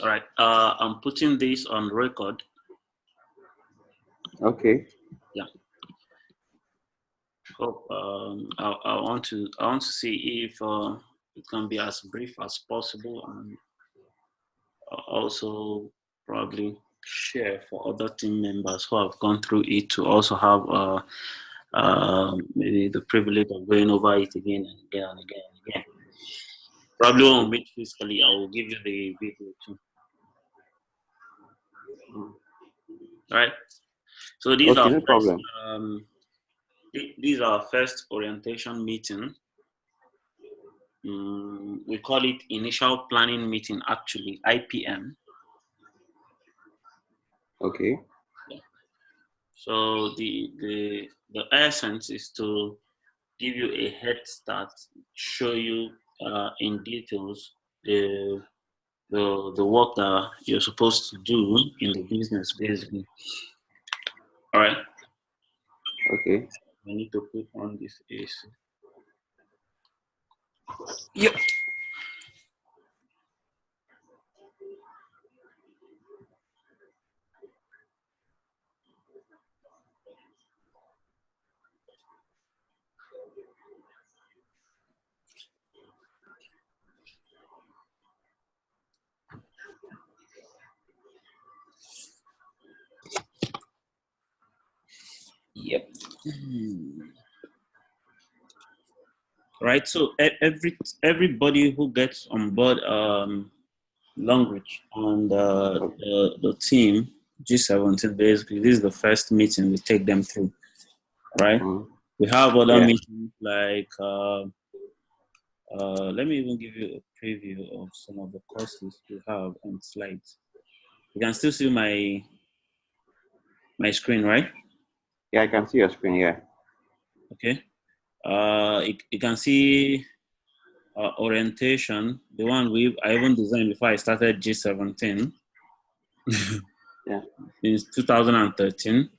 All right. I'm putting this on record. Okay. Yeah. Hope I want to see if it can be as brief as possible, and also probably share for other team members who have gone through it to also have maybe the privilege of going over it again and again and again and again. Probably won't meet physically. I will give you the video too. All right. So these Okay, are no problem. these are first orientation meeting. We call it initial planning meeting, actually IPM. Okay. Yeah. So the essence is to give you a head start, show you in details the work that you're supposed to do in the business, basically. All right. Okay. I need to put on this AC. Yep. Yep. Right. So everybody who gets on board Longrich and the team G17, basically, this is the first meeting we take them through. Right. We have other meetings like let me even give you a preview of some of the courses we have on slides. You can still see my screen, right? Yeah, I can see your screen. Yeah. Okay. You can see orientation, the one I even designed before I started G17. Yeah. Since 2013.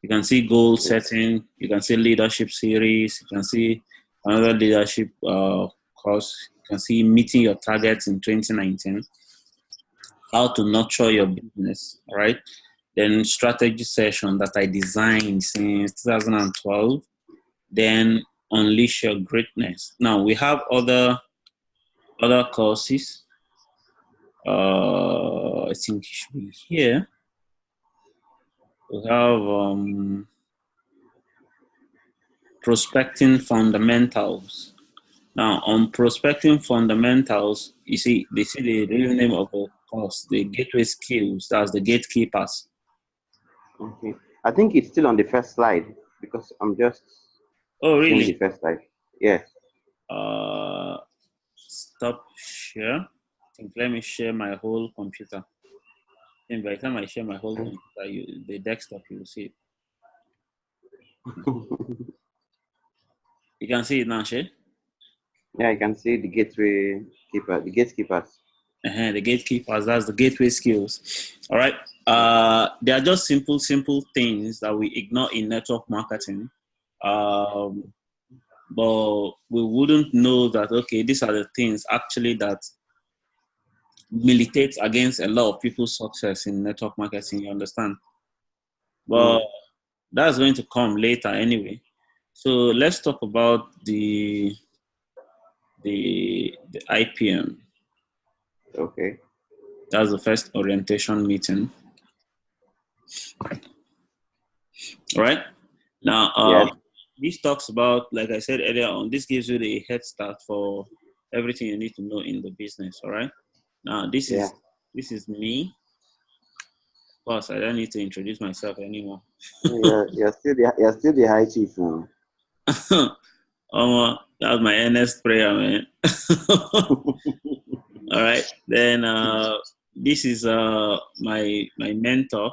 You can see goal setting. You can see leadership series. You can see another leadership course. You can see meeting your targets in 2019. How to nurture your business, right? Then strategy session that I designed since 2012. Then unleash your greatness. Now we have other courses. I think it should be here. We have prospecting fundamentals. Now, on prospecting fundamentals, you see, they see the real name of the course, the gateway skills. That's the gatekeepers. Okay. I think it's still on the first slide because I'm just. Oh, really? Seeing the first slide. Yes. Stop share. I think let me share my whole computer. And by the time I share my whole computer, the desktop, you will see it. You can see it now, Shay? Yeah, I can see the gateway keeper, the gatekeepers. The gatekeepers, that's the gateway skills. All right. They are just simple things that we ignore in network marketing. But we wouldn't know that, okay, these are the things actually that militate against a lot of people's success in network marketing, you understand? But that's going to come later anyway. So let's talk about the IPM. Okay. That's the first orientation meeting. All right. Now, this talks about, like I said earlier on, this gives you the head start for everything you need to know in the business. All right. Now, this is me. Of course, I don't need to introduce myself anymore. You're still the high chief now. That was my earnest prayer, man. All right. Then this is my mentor.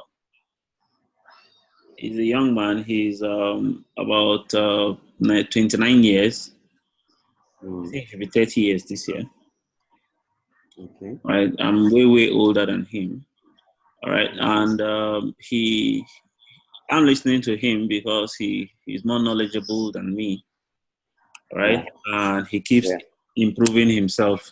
He's a young man. He's about 29 years. I think he should be 30 years this year. Okay. Right. I'm way older than him. All right. And I'm listening to him because he's more knowledgeable than me. Right. And he keeps improving himself.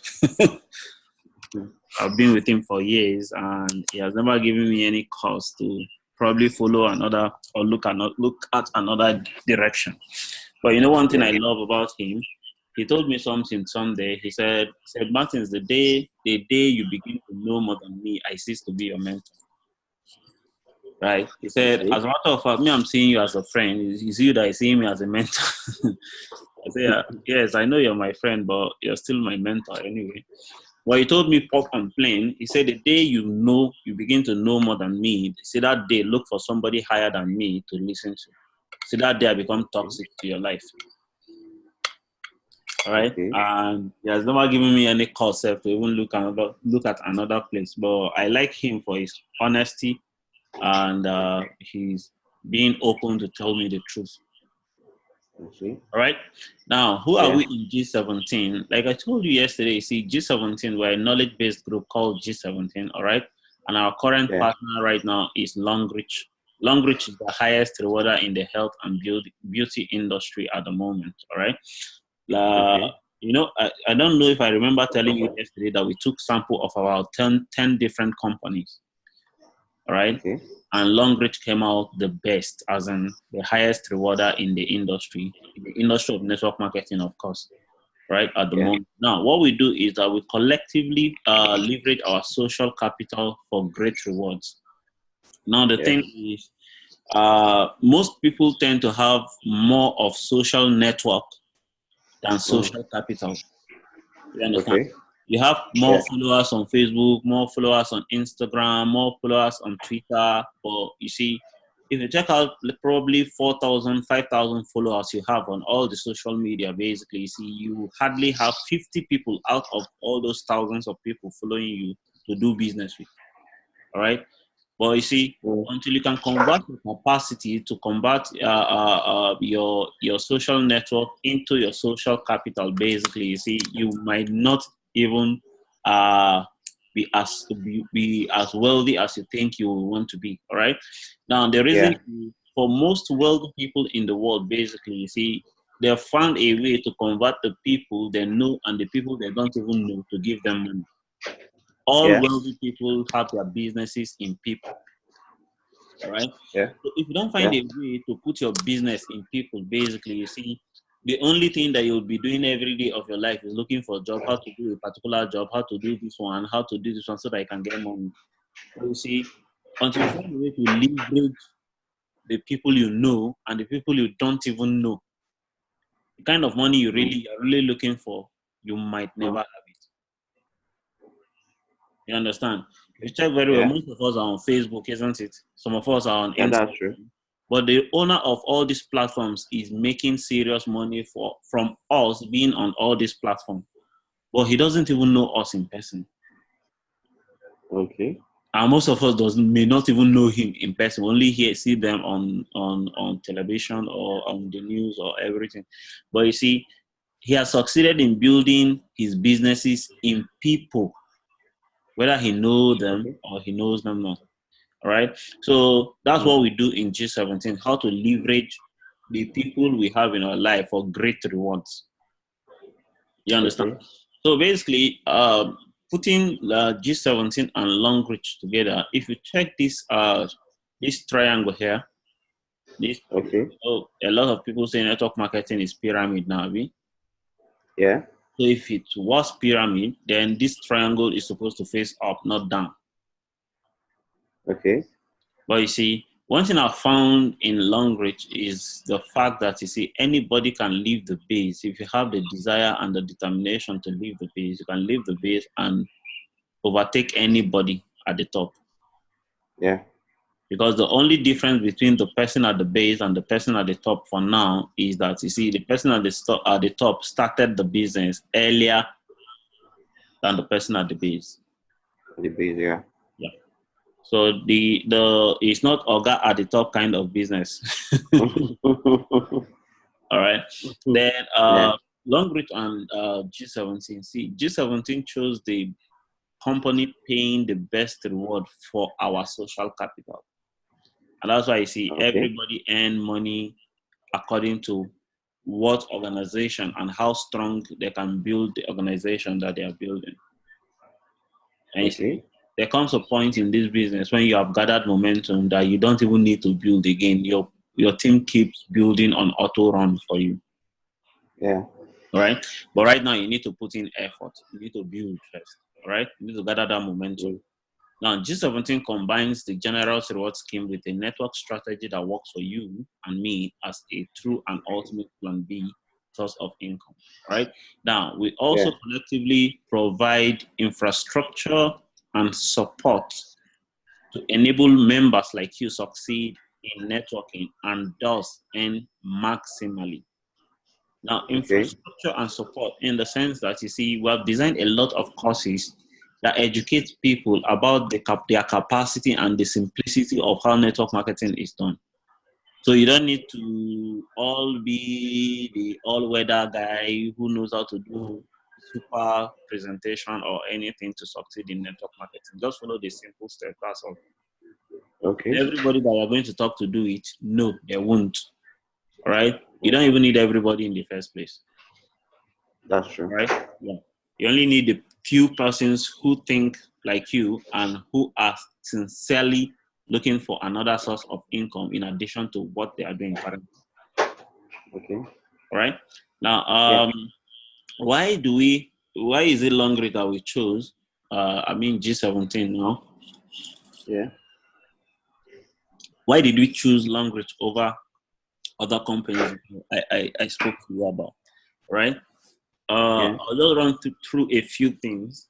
I've been with him for years, and he has never given me any cause to probably follow another or look at another direction. But you know, one thing Yeah. I love about him, he told me something someday. He said, Martins, the day you begin to know more than me, I cease to be your mentor. Right? He said, Okay. as a matter of fact, me, I'm seeing you as a friend. It's you that is seeing me as a mentor. I said, yeah, yes, I know you're my friend, but you're still my mentor anyway. Well, he told me pop and plain. He said, the day you begin to know more than me, see that day, look for somebody higher than me to listen to. See that day I become toxic to your life. All right. Okay. And he has never given me any concept to even look at another place. But I like him for his honesty, and he's being open to tell me the truth. Okay. All right. Now, who are Yeah. we in G17? Like I told you yesterday, see, G17, we're a knowledge-based group called G17. All right. And our current Yeah. partner right now is Longrich. Longrich is the highest rewarder in the health and beauty industry at the moment. All right. Uh, Okay. I don't know if I remember telling you yesterday that we took sample of about 10 different companies. All right. Okay. And Longrich came out the best, as in the highest rewarder in the industry of network marketing, of course, right, at the Yeah. moment. Now, what we do is that we collectively leverage our social capital for great rewards. Now, the Yeah. thing is, most people tend to have more of social network than Mm. social capital. You understand? Okay. You have more Yeah. followers on Facebook, more followers on Instagram, more followers on Twitter. But you see, if you check out probably 4,000, 5,000 followers you have on all the social media, basically, you see, you hardly have 50 people out of all those thousands of people following you to do business with. All right. But you see, Mm. until you can convert your capacity to convert your social network into your social capital, basically, you see, you might not even uh, be as wealthy as you think you want to be. All right. Now, the reason Yeah. is for most wealthy people in the world, basically, you see, they have found a way to convert the people they know and the people they don't even know to give them money. All Yeah. wealthy people have their businesses in people. All right. Yeah. So if you don't find Yeah. a way to put your business in people, basically, you see, the only thing that you'll be doing every day of your life is looking for a job, how to do a particular job, how to do this one, how to do this one so that I can get money. So you see, until you find a way to leverage the people you know and the people you don't even know, the kind of money Mm. are really looking for, you might never Mm. have it. You understand? If you check very well, Yeah. most of us are on Facebook, isn't it? Some of us are on Yeah. Instagram. That's true. But the owner of all these platforms is making serious money from us being on all these platforms. But he doesn't even know us in person. Okay. And most of us may not even know him in person, only see them on television or on the news or everything. But you see, he has succeeded in building his businesses in people, whether he knows them Okay. or he knows them not. All right. So that's Mm. what we do in G17, how to leverage the people we have in our life for great rewards. You understand? Okay. So basically, putting G17 and Longrich together, if you check this triangle here, this Okay. a lot of people say network marketing is pyramid now. Yeah. So if it was pyramid, then this triangle is supposed to face up, not down. Okay. But you see, one thing I found in Longrich is the fact that you see anybody can leave the base. If you have the desire and the determination to leave the base, you can leave the base and overtake anybody at the top. Yeah. Because the only difference between the person at the base and the person at the top for now is that you see the person at the top started the business earlier than the person at the base. The base. Yeah. Yeah. So the it's not Oga at the top kind of business. All right. Then Yeah. Longrich and G17. See, G17 chose the company paying the best reward for our social capital. And that's why you see Okay. everybody earn money according to what organization and how strong they can build the organization that they are building. And you see, Okay. there comes a point in this business when you have gathered momentum that you don't even need to build again. Your team keeps building on auto run for you. Yeah. All right. But right now you need to put in effort. You need to build first. All right. You need to gather that momentum. Mm. Now, G17 combines the general reward scheme with a network strategy that works for you and me as a true and ultimate plan B source of income. Right? Now, we also Yeah. collectively provide infrastructure and support to enable members like you succeed in networking and thus earn maximally. Now, Okay. infrastructure and support in the sense that you see, we have designed a lot of courses that educate people about their capacity and the simplicity of how network marketing is done. So you don't need to all be the all-weather guy who knows how to do super presentation or anything to succeed in network marketing. Just follow the simple steps. That's all. Okay. Everybody that you're going to talk to do it, no, they won't. All right. You don't even need everybody in the first place. That's true. Right? Yeah. You only need a few persons who think like you and who are sincerely looking for another source of income in addition to what they are doing currently. Okay. All right. Now, Yeah. why is it Longrich that we chose? I mean G17 now. Yeah. Why did we choose Longrich over other companies I spoke to you about? Right? Yeah. I'll just run through a few things,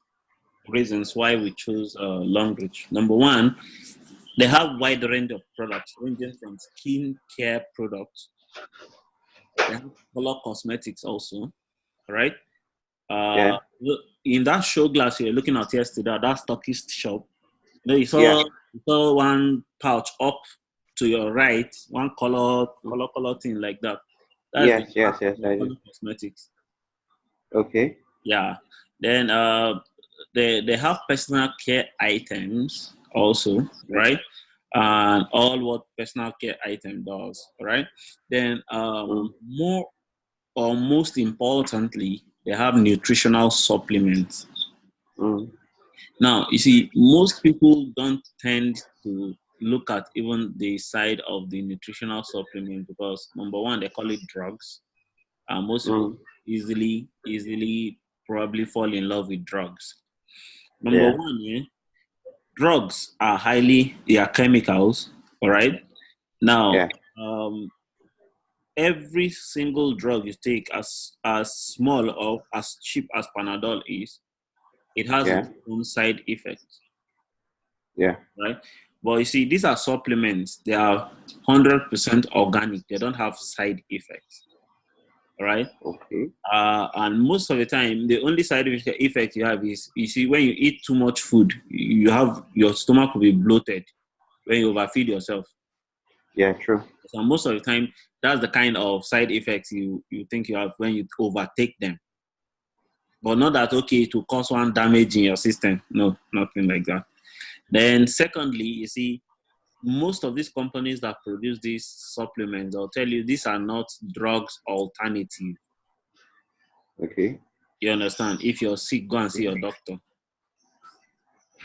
reasons why we chose Longrich. Number one, they have wide range of products, ranging from skin care products. They have color cosmetics also, right? Yeah. In that show glass you're looking at yesterday, that stockist shop, Yeah. you saw one pouch up to your right, one color thing like that. That's the Yes. part Yes. of Yes. the I do. color cosmetics. Okay. Yeah. Then they have personal care items also, Yeah. right? And all what personal care item does, right? Then Mm. more or most importantly, they have nutritional supplements. Mm. Now, you see, most people don't tend to look at even the side of the nutritional supplement because number one, they call it drugs. And most people Mm. easily probably fall in love with drugs. Number Yeah. one, drugs are they are chemicals, all right? Now, Yeah. um, every single drug you take, as small or as cheap as Panadol is, it has Yeah. its own side effects, Yeah. right? But you see, these are supplements. They are 100% organic. They don't have side effects, all right? Okay. And most of the time, the only side effect you have is, you see, when you eat too much food, your stomach will be bloated when you overfeed yourself. Yeah. True. So most of the time, that's the kind of side effects you think you have when you overtake them. But not that, okay, to cause one damage in your system. No, nothing like that. Then secondly, you see, most of these companies that produce these supplements, they'll tell you these are not drugs alternative. Okay. You understand? If you're sick, go and see Yeah. your doctor.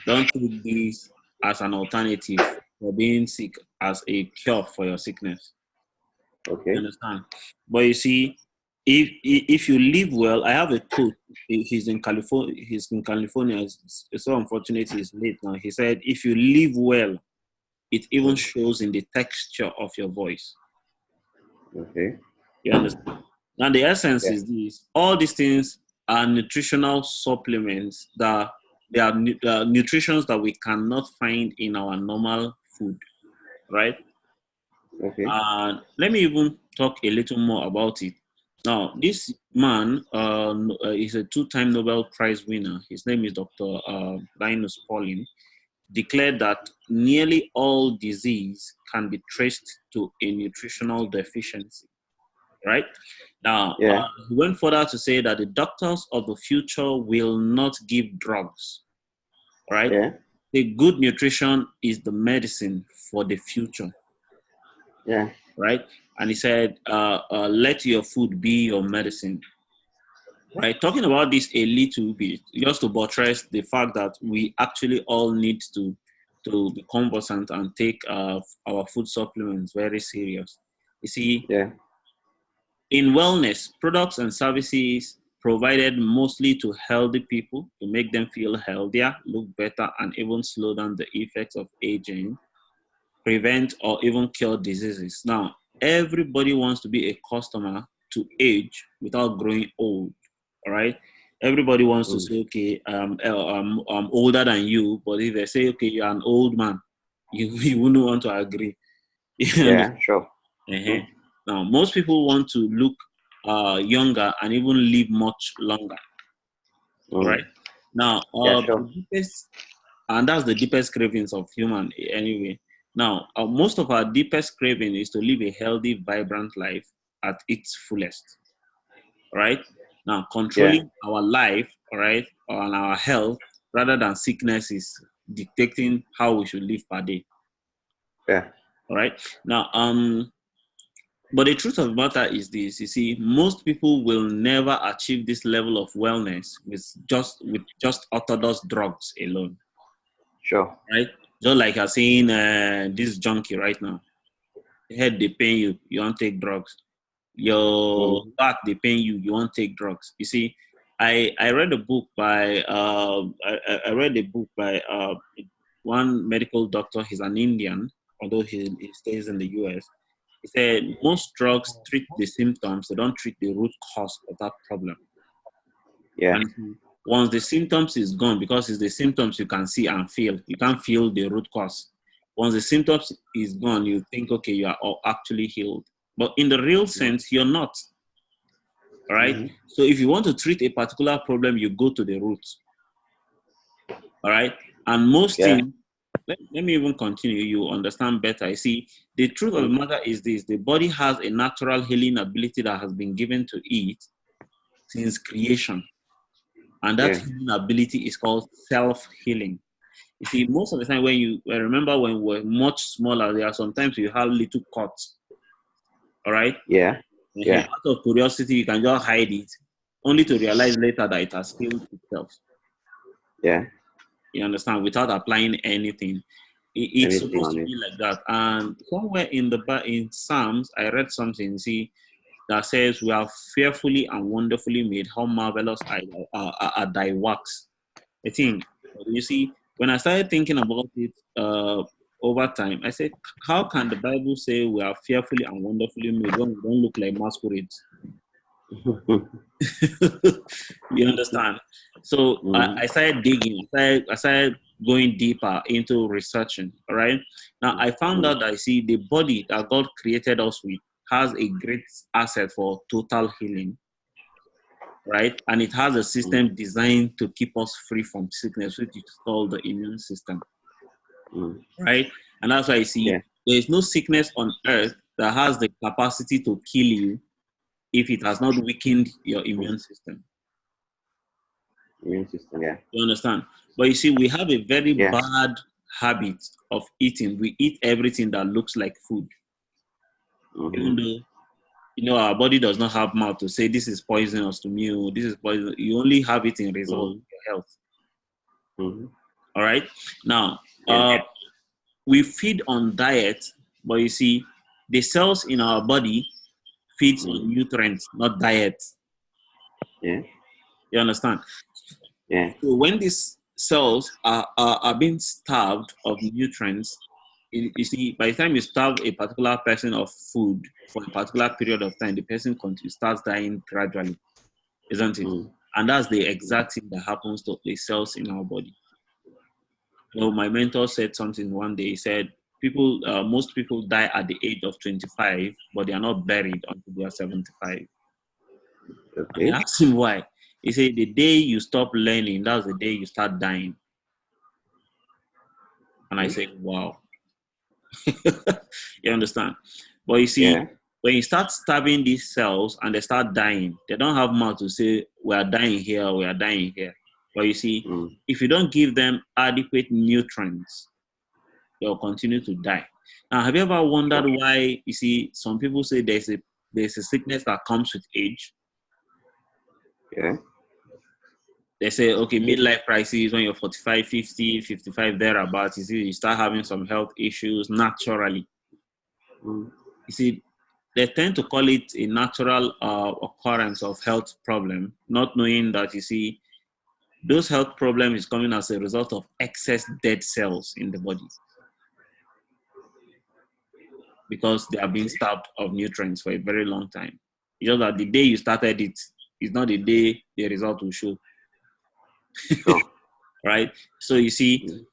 Don't take this as an alternative for being sick, as a cure for your sickness. You Okay. understand? But you see, if you live well, I have a coach. He's in California. He's in California. It's so unfortunate he's late now. He said, if you live well, it even Mm. shows in the texture of your voice. Okay. You understand? Now the essence Yeah. is this: all these things are nutritional supplements that they are nutritions that we cannot find in our normal food, right? Okay. And let me even talk a little more about it. Now, this man is a two-time Nobel Prize winner. His name is Dr. Linus Pauling. Declared that nearly all disease can be traced to a nutritional deficiency. Right now, Yeah. he went further to say that the doctors of the future will not give drugs. Right, Yeah. the good nutrition is the medicine for the future. Yeah. Right? And he said, let your food be your medicine. Right, talking about this a little bit, just to buttress the fact that we actually all need to be conversant and take our food supplements very serious. You see, Yeah. in wellness, products and services provided mostly to healthy people to make them feel healthier, look better, and even slow down the effects of aging, prevent or even cure diseases. Now, everybody wants to be a customer to age without growing old. All right. Everybody wants to Mm. say, okay, I'm older than you, but if they say, okay, you're an old man, you wouldn't want to agree. You Yeah, understand? sure. Uh-huh. Mm. Now, most people want to look younger and even live much longer. All right. Mm. Now, Yeah, the sure. deepest, and that's the deepest cravings of human anyway. Now, most of our deepest craving is to live a healthy, vibrant life at its fullest. All right. Now, Yeah. controlling our life, all right, and our health rather than sickness is dictating how we should live per day. Yeah. All right. Now, but the truth of the matter is this: you see, most people will never achieve this level of wellness with just orthodox drugs alone, Sure. right? Just like you're saying, this junkie right now, head they pain you, you won't take drugs. Your Mm. back they pain you, you won't take drugs. You see, I read a book by I read a book by one medical doctor. He's an Indian, although he stays in the US. He said most drugs treat the symptoms, they don't treat the root cause of that problem. Yeah. And once the symptoms is gone, because it's the symptoms you can see and feel, you can't feel the root cause. Once the symptoms is gone, you think, okay, you are all actually healed. But in the real sense, you're not. All right. Mm-hmm. So if you want to treat a particular problem, you go to the root. All right. And most Yeah. things, let me even continue, you understand better. You see, the truth of the Mm. matter is this: the body has a natural healing ability that has been given to it since creation. And that Yeah. healing ability is called self-healing. You see, most of the time when I remember when we were much smaller, there are sometimes you have little cuts, all right? Yeah. Yeah. Out of curiosity, you can just hide it, only to realize later that it has healed itself. Yeah. You understand? Without applying anything. It's Anything supposed on to it. be like that. And somewhere in Psalms, I read something, see, that says, we are fearfully and wonderfully made. How marvelous are thy works. I think, you see, when I started thinking about it over time, I said, how can the Bible say we are fearfully and wonderfully made when we don't look like masquerades? You understand? So Mm. I started digging. I started going deeper into researching. All right. Now I found Mm. out that I see the body that God created us with has a great asset for total healing, right? And it has a Mm. system designed to keep us free from sickness, which is called the immune system, Mm. right? And that's why I see Yeah. there is no sickness on earth that has the capacity to kill you if it has not weakened your Mm. immune system. Immune system. Yeah. You understand? But you see, we have a very Yeah. bad habit of eating. We eat everything that looks like food, Mm-hmm. even though our body does not have mouth to say this is poisonous to me. Or this is poison. You only have it in result Mm. of your health. Mm-hmm. All right. Now, Yeah. we feed on diet, but you see, the cells in our body feeds on Mm. nutrients, not diet. Yeah. You understand? Yeah. So when these cells are being starved of nutrients, you see, by the time you starve a particular person of food for a particular period of time, the person starts dying gradually, isn't it? Mm. And that's the exact thing that happens to the cells in our body. My mentor said something one day. He said, most people die at the age of 25, but they are not buried until they are 75. And I Okay. asked him why. He said, the day you stop learning, that's the day you start dying. And I Okay. said, wow. You understand? But you see, Yeah. when you start starving these cells and they start dying, they don't have mouth to say, we are dying here, we are dying here. But you see, Mm. if you don't give them adequate nutrients, they'll continue to die. Now, have you ever wondered Sure. why, some people say there's a sickness that comes with age? Yeah. They say, okay, midlife crisis when you're 45, 50, 55, thereabouts, you start having some health issues naturally. Mm. You see, they tend to call it a natural occurrence of health problem, not knowing that, you see, those health problems is coming as a result of excess dead cells in the body because they are being starved of nutrients for a very long time. It's just that the day you started it is not the day the result will show. Sure. Right? So you see, Mm.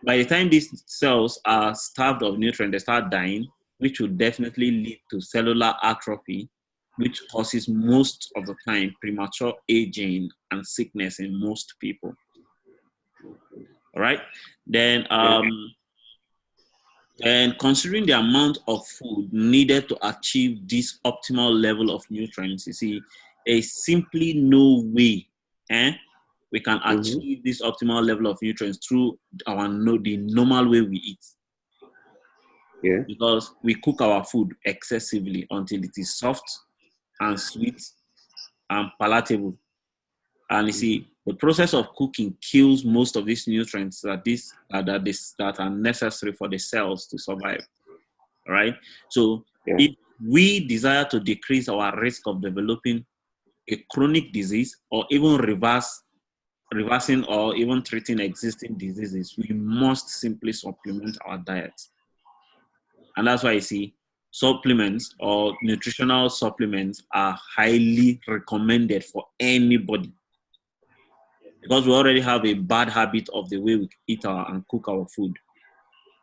by the time these cells are starved of nutrients, they start dying, which will definitely lead to cellular atrophy, which causes most of the time premature aging and sickness in most people. All right? Then, Yeah. and considering the amount of food needed to achieve this optimal level of nutrients, you see, there is simply no way we can Mm-hmm. achieve this optimal level of nutrients through the normal way we eat. Yeah. Because we cook our food excessively until it is soft and sweet and palatable. And you see, the process of cooking kills most of these nutrients that are necessary for the cells to survive. Right? So Yeah. if we desire to decrease our risk of developing a chronic disease or even reversing or even treating existing diseases, we must simply supplement our diet. And that's why you see supplements or nutritional supplements are highly recommended for anybody because we already have a bad habit of the way we eat and cook our food.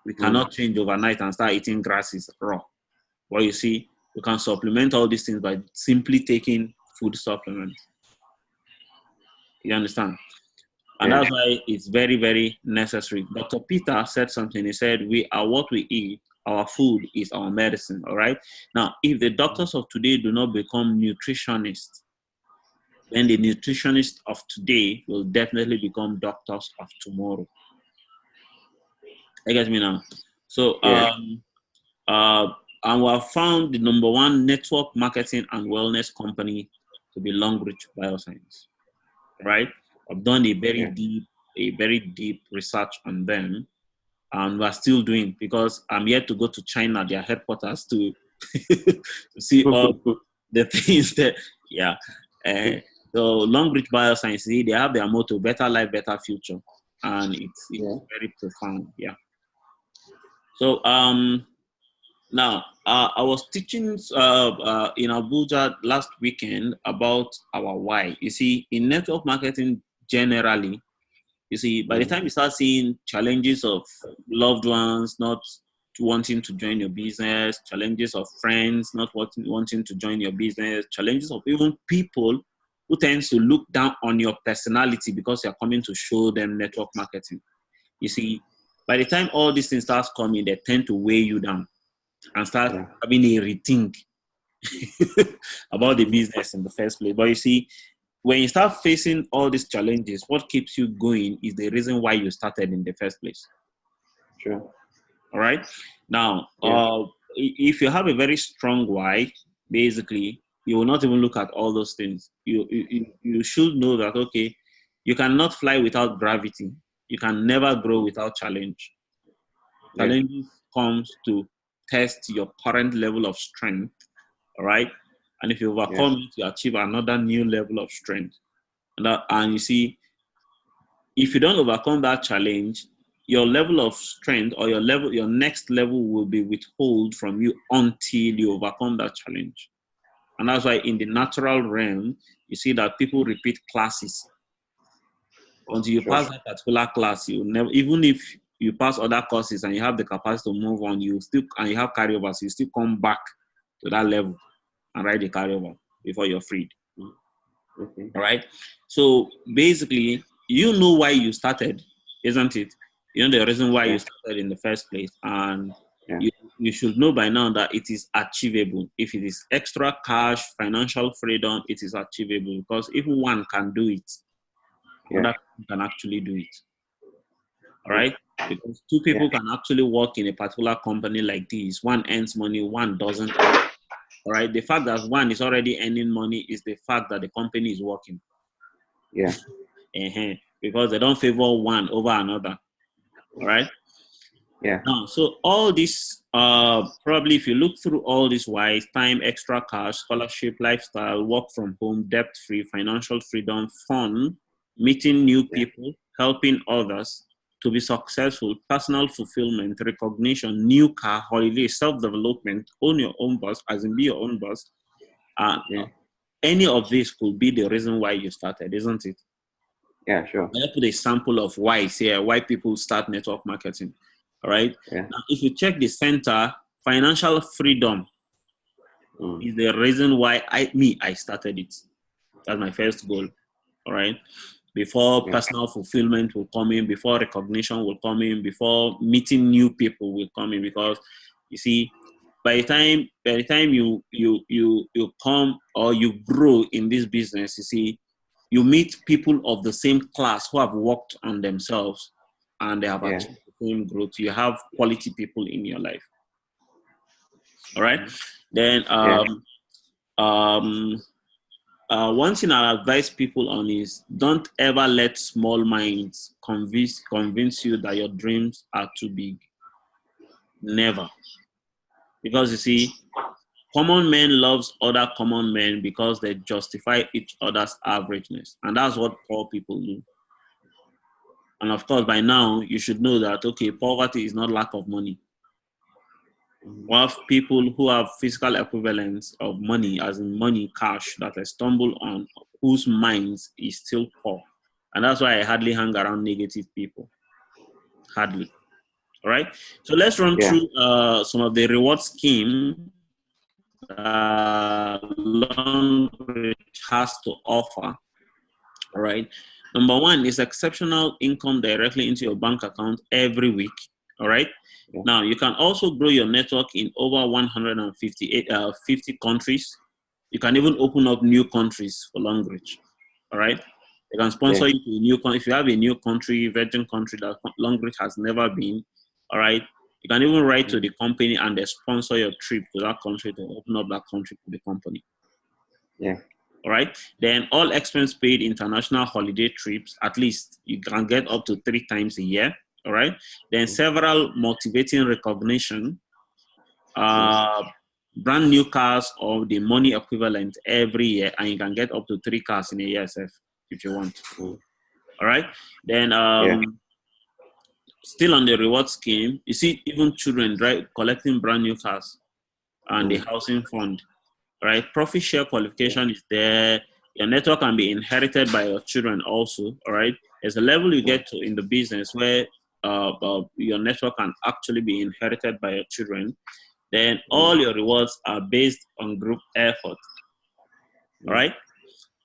We Mm. cannot change overnight and start eating grasses raw. Well, you see, we can supplement all these things by simply taking food supplements. You understand? And Yeah. that's why it's very, very necessary. Dr. Peter said something. He said, we are what we eat. Our food is our medicine. All right. Now, if the doctors of today do not become nutritionists, then the nutritionists of today will definitely become doctors of tomorrow. I get me now. So, Yeah. and we have found the number one network marketing and wellness company to be Longrich Bioscience. Right? I've done Yeah. a very deep research on them, and we're still doing because I'm yet to go to China, their headquarters, to to see all the things that so Longrich Bioscience, they have their motto, better life, better future. And it's Yeah. very profound. Yeah. So now I was teaching in Abuja last weekend about our why. You see, in network marketing generally, you see, by the Mm. time you start seeing challenges of loved ones not wanting to join your business, challenges of friends not wanting to join your business, challenges of even people who tends to look down on your personality because you're coming to show them network marketing. You see, by the time all these things starts coming, they tend to weigh you down and start Yeah. having a rethink about the business in the first place. But you see, when you start facing all these challenges, what keeps you going is the reason why you started in the first place. Sure. All right. Now, Yeah. if you have a very strong why, basically, you will not even look at all those things. You should know that, okay, you cannot fly without gravity. You can never grow without challenge. Yeah. Challenges comes to test your current level of strength. All right. And if you Yeah. overcome it, you achieve another new level of strength. And you see, if you don't overcome that challenge, your level of strength or your next level will be withheld from you until you overcome that challenge. And that's why in the natural realm, you see that people repeat classes. Until you Sure. pass that particular class, you never, even if you pass other courses and you have the capacity to move on, and you have carryovers, you still come back to that level and write the carryover before you're freed. Okay. All right. So basically, you know why you started, isn't it? You know the reason why you Yeah. started in the first place, and Yeah. you should know by now that it is achievable. If it is extra cash, financial freedom, it is achievable because if one can do it, Yeah. another person can actually do it. All True. right. Because two Yeah. people can actually work in a particular company like this. One earns money, one doesn't. All right. The fact that one is already earning money is the fact that the company is working. Yeah. Because they don't favor one over another. All right. Yeah. Now, so all this, probably if you look through all this wise, time, extra cash, scholarship, lifestyle, work from home, debt-free, financial freedom, fun, meeting new people, helping others to be successful, personal fulfillment, recognition, new car, holiday, self-development, own your own boss, as in be your own boss. Any of this could be the reason why you started, isn't it? Yeah, sure. I put a sample of why here, why people start network marketing. All right. Yeah. Now, if you check the center, financial freedom is the reason why I started it. That's my first goal. All right. Before personal fulfillment will come in, before recognition will come in, before meeting new people will come in, because you see, by the time you come or you grow in this business, you see, you meet people of the same class who have worked on themselves and they have achieved the same growth. You have quality people in your life. All right. Then one thing I advise people on is don't ever let small minds convince you that your dreams are too big. Never. Because you see, common men loves other common men because they justify each other's averageness. And that's what poor people do. And of course, by now, you should know that, okay, poverty is not lack of money. We have people who have physical equivalents of money, as in money, cash, that I stumble on, whose minds is still poor. And that's why I hardly hang around negative people. Hardly. All right? So let's run through some of the reward scheme Longrich has to offer. All right. Number one is exceptional income directly into your bank account every week. All right. Yeah. Now, you can also grow your network in over 50 countries. You can even open up new countries for Longrich. All right. They can sponsor you to a new country. If you have a new country, virgin country that Longrich has never been, all right, you can even write to the company and they sponsor your trip to that country to open up that country to the company. Yeah. All right. Then all expense paid international holiday trips, at least you can get up to 3 times a year. All right. Then several motivating recognition, brand new cars or the money equivalent every year, and you can get up to 3 cars in a year if you want. All right. Then still on the reward scheme, you see even children collecting brand new cars and the housing fund. Right, profit share qualification is there. Your network can be inherited by your children also. All right, there's a level you get to in the business where your network can actually be inherited by your children. Then all your rewards are based on group effort. All right,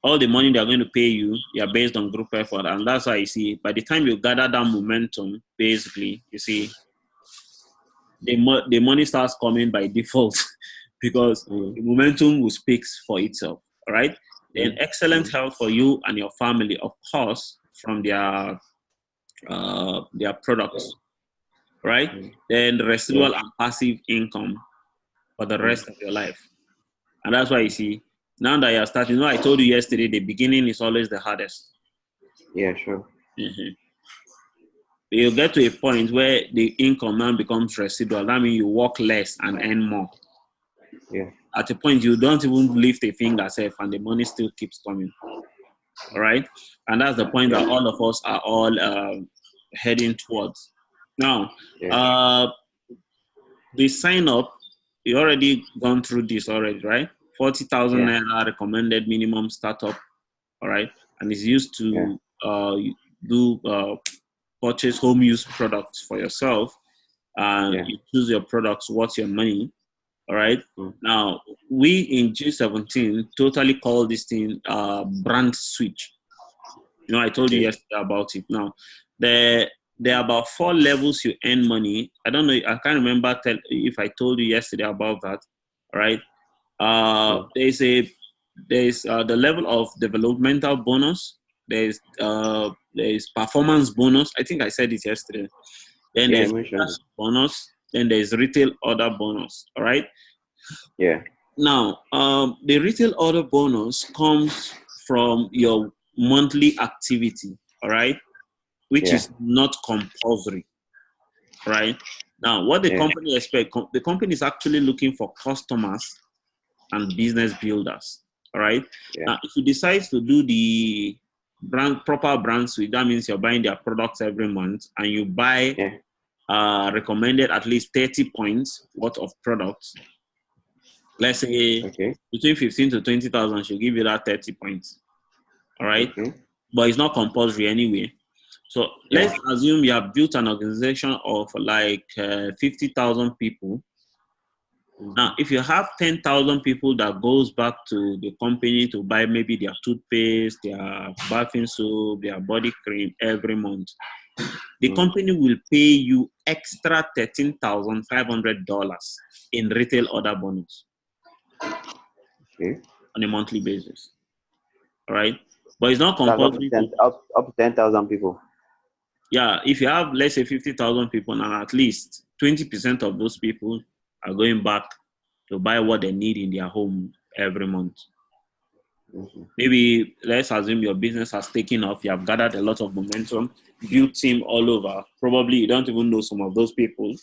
all the money they're going to pay you, are based on group effort, and that's why you see by the time you gather that momentum, basically, you see the money starts coming by default. Because the momentum will speak for itself, all right? Then excellent health for you and your family, of course, from their products, right? Then residual and passive income for the rest of your life. And that's why you see, now that you're starting, I told you yesterday, the beginning is always the hardest. Yeah, sure. You get to a point where the income now becomes residual. That means you work less and earn more. Yeah. At a point, you don't even lift a finger, and the money still keeps coming. All right, and that's the point that all of us are all heading towards. Now, the sign up, you already gone through this already, right? 40,000 naira recommended minimum startup. All right, and it's used to do purchase home use products for yourself, and you choose your products, what's your money. All right. Now, we in G17 totally call this thing brand switch. I told you yesterday about it. Now, there are about 4 levels you earn money. I don't know. I can't remember if I told you yesterday about that. All right. There's the level of developmental bonus. There's performance bonus. I think I said it yesterday. Then there's bonus. Then there's retail order bonus. All right. Yeah. Now, the retail order bonus comes from your monthly activity, all right, which Yeah. is not compulsory, right? Now, what the Yeah. company expect, the company is actually looking for customers and business builders, all right? Yeah. Now, if you decide to do the proper brand suite, that means you're buying their products every month and you buy Yeah. recommended at least 30 points worth of products. Let's say Okay. between 15 to 20,000, she'll give you that 30 points. All right. Okay. But it's not compulsory anyway. So Yeah. let's assume you have built an organization of like 50,000 people. Now, if you have 10,000 people that goes back to the company to buy maybe their toothpaste, their bathing soap, their body cream every month, the company will pay you extra $13,500 in retail order bonus Okay. on a monthly basis. All right. But it's not That's up to compulsory to, 10,000 people. yeah, if you have, let's say, 50,000 people, and at least 20% of those people are going back to buy what they need in their home every month. Maybe let's assume your business has taken off, you have gathered a lot of momentum, built team all over. Probably you don't even know some of those people.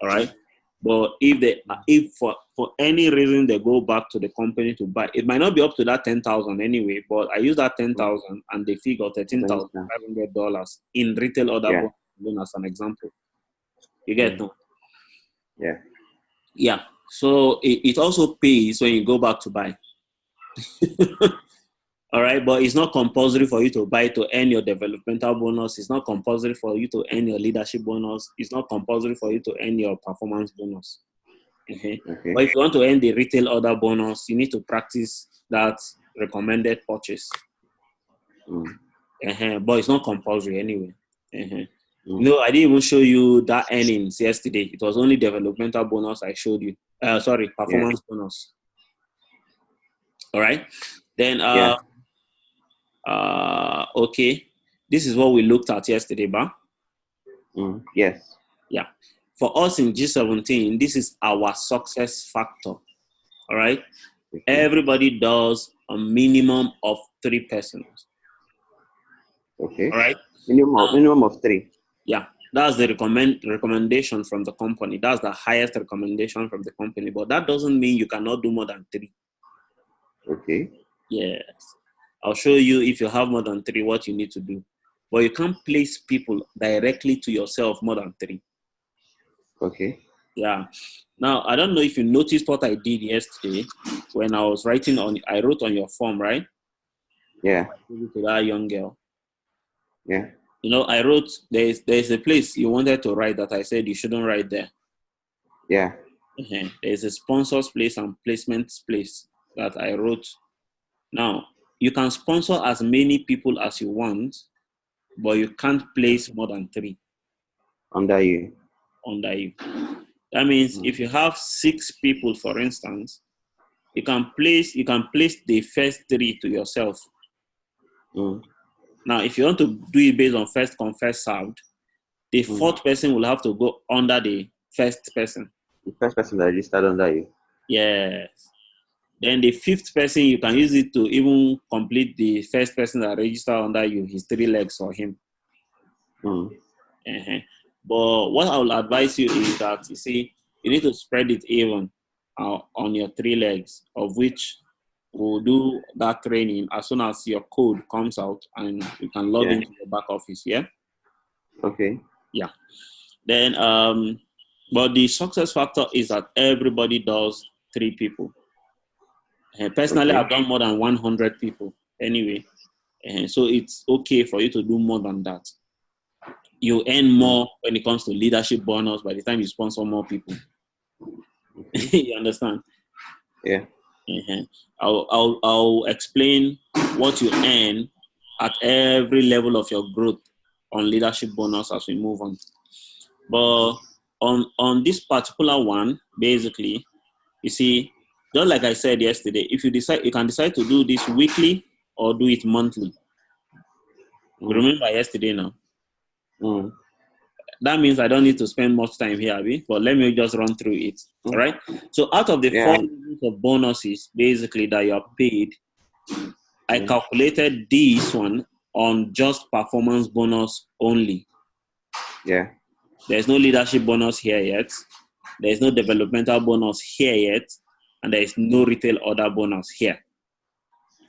All right. But if for any reason they go back to the company to buy, it might not be up to that 10,000 anyway. But I use that 10,000 and they figure $13,500 in retail order Yeah. bonus as an example. You get no? Yeah. Yeah. So it also pays when you go back to buy. All right, but it's not compulsory for you to buy to earn your developmental bonus. It's not compulsory for you to earn your leadership bonus. It's not compulsory for you to earn your performance bonus. Okay. But if you want to earn the retail order bonus, you need to practice that recommended purchase. But it's not compulsory anyway. No, I didn't even show you that earnings yesterday. It was only developmental bonus I showed you. Performance bonus. All right. Then, okay. This is what we looked at yesterday, Ba. Yes. Yeah. For us in G17, this is our success factor. All right. Everybody does a minimum of 3 persons. Okay. All right. Minimum of 3. Yeah. That's the recommendation from the company. That's the highest recommendation from the company. But that doesn't mean you cannot do more than 3. Okay. Yes. I'll show you if you have more than 3 what you need to do. But you can't place people directly to yourself more than 3. Okay. Yeah. Now, I don't know if you noticed what I did yesterday when I was I wrote on your form, right? Yeah. To that young girl. Yeah. You know, I wrote, there's a place you wanted to write that I said you shouldn't write there. Yeah. There's a sponsors place and placements place that I wrote. Now, you can sponsor as many people as you want, but you can't place more than 3 under you. That means if you have 6 people, for instance, you can place the first 3 to yourself. Now, if you want to do it based on first come, first served, the 4th person will have to go under the first person. The first person that registered under you. Yes. Then the 5th person, you can use it to even complete the first person that registered under you, his 3 legs for him. But what I will advise you is that, you see, you need to spread it even on your 3 legs, of which we'll do that training as soon as your code comes out and you can log into the back office. Yeah. Okay. Yeah. Then, but the success factor is that everybody does 3 people. Personally, I've done more than 100 people anyway. So it's okay for you to do more than that. You earn more when it comes to leadership bonus by the time you sponsor more people. You understand? Yeah. I'll explain what you earn at every level of your growth on leadership bonus as we move on. But on this particular one, basically, you see, just like I said yesterday, if you can decide to do this weekly or do it monthly. You remember yesterday now? that means I don't need to spend much time here, Abby, but let me just run through it. All right. So out of the 4 levels of bonuses, basically, that you are paid, I calculated this one on just performance bonus only. Yeah. There's no leadership bonus here yet. There's no developmental bonus here yet. And there is no retail order bonus here.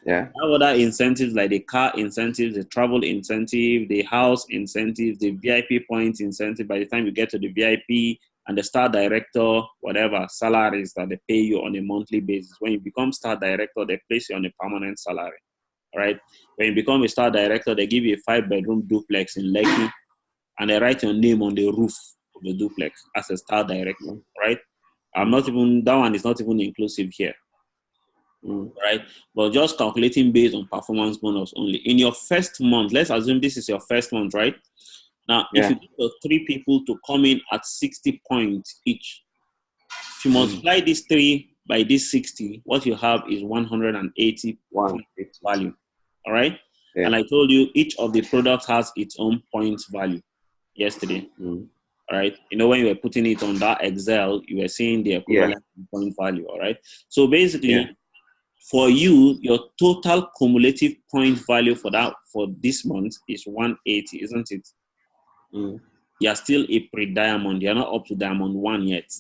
Yeah. Other incentives like the car incentives, the travel incentive, the house incentive, the VIP points incentive, by the time you get to the VIP and the star director, whatever salaries that they pay you on a monthly basis. When you become star director, they place you on a permanent salary. Right? When you become a star director, they give you a 5-bedroom duplex in Lekki and they write your name on the roof of the duplex as a star director. Right? That one is not even inclusive here. Right? But just calculating based on performance bonus only. In your first month, let's assume this is your first month, right? Now, if you get your 3 people to come in at 60 points each, if you multiply these 3 by this 60, what you have is 180 value. All right? Yeah. And I told you each of the products has its own points value yesterday. All right? You know, when you were putting it on that Excel, you were seeing the equivalent point value. All right? So basically, for you, your total cumulative point value for this month is 180, isn't it? You're still a pre-diamond. You're not up to diamond 1 yet.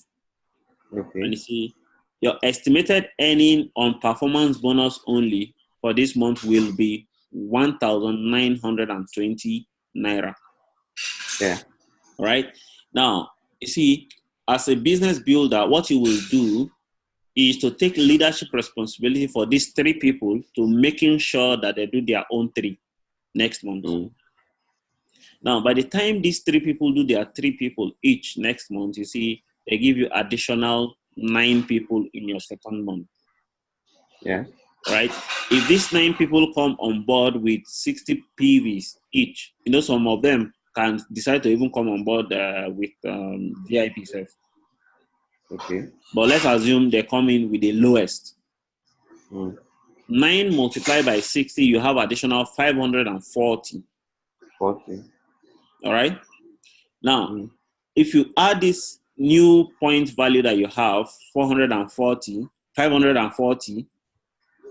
Okay. And you see, your estimated earning on performance bonus only for this month will be 1,920 naira. Yeah. Right? Now, you see, as a business builder, what you will do is to take leadership responsibility for these 3 people to making sure that they do their own 3 next month. Now, by the time these 3 people do their 3 people each next month, you see, they give you additional 9 people in your second month. Yeah. Right? If these 9 people come on board with 60 PVs each, you know, some of them can decide to even come on board with VIP self. Okay. But let's assume they come in with the lowest. 9 multiplied by 60, you have additional 540. 40. All right? Now, if you add this new point value that you have, 540,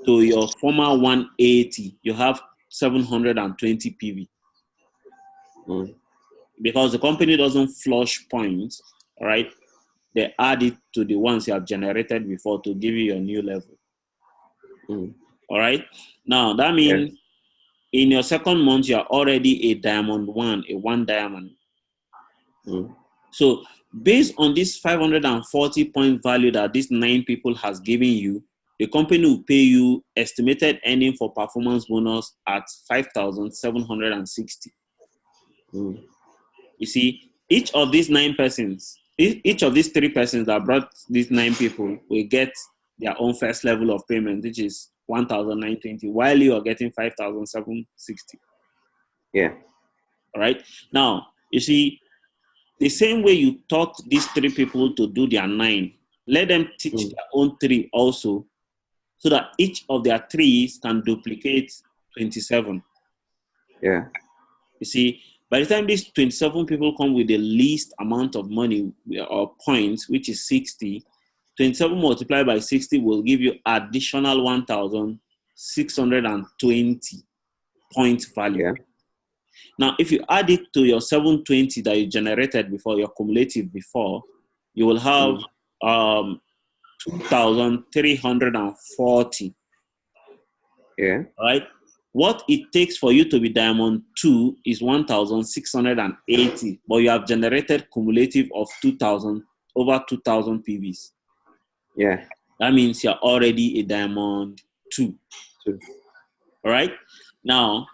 to your former 180, you have 720 PV. Because the company doesn't flush points, all right? They add it to the ones you have generated before to give you your new level. All right? Now, that means in your second month, you're already a diamond 1, a 1 diamond. So, based on this 540 point value that these 9 people has given you, the company will pay you estimated earning for performance bonus at 5,760. You see, each of these 9 persons, each of these 3 persons that brought these 9 people will get their own first level of payment, which is 1,920, while you are getting 5,760. Yeah. All right. Now, you see, the same way you taught these 3 people to do their 9, let them teach their own 3 also, so that each of their 3s can duplicate 27. Yeah. You see, by the time these 27 people come with the least amount of money or points, which is 60, 27 multiplied by 60 will give you additional 1,620 point value. Yeah. Now, if you add it to your 720 that you generated before, your cumulative before, you will have 2,340. Yeah. Right? What it takes for you to be diamond 2 is 1,680, but you have generated cumulative of 2,000, over 2,000 PVs. Yeah. That means you're already a diamond 2. All right? Now,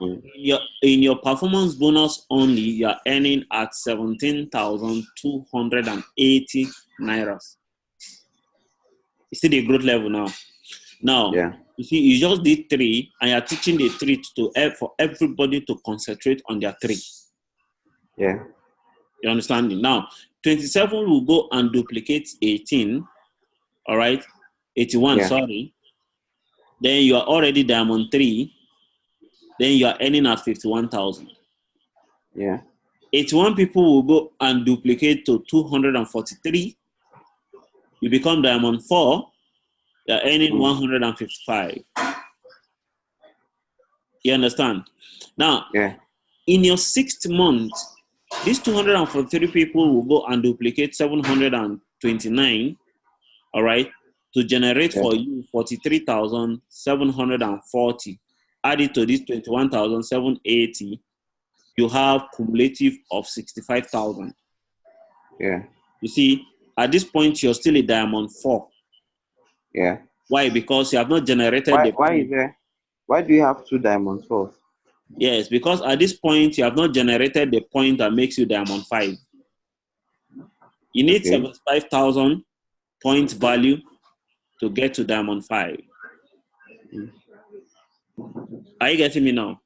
in your performance bonus only, you're earning at 17,280 nairas. You see the growth level now. Now, you see, you just did 3, and you're teaching the 3 for everybody to concentrate on their 3. Yeah. You understand? Now, 27 will go and duplicate 18. All right? 81, sorry. Then you are already diamond 3. Then you are earning at 51,000. Yeah. 81 people will go and duplicate to 243. You become diamond 4, you're earning 155. You understand? Now, in your 6th month, these 243 people will go and duplicate 729, all right, to generate for you 43,740. Add it to this 21,780, you have cumulative of 65,000. Yeah. You see, at this point, you're still a diamond 4. Yeah. Why? Because you have not generated why do you have 2 diamond 4s? Yes, because at this point, you have not generated the point that makes you diamond 5. You need 75,000 point value to get to diamond 5. Are you getting me now?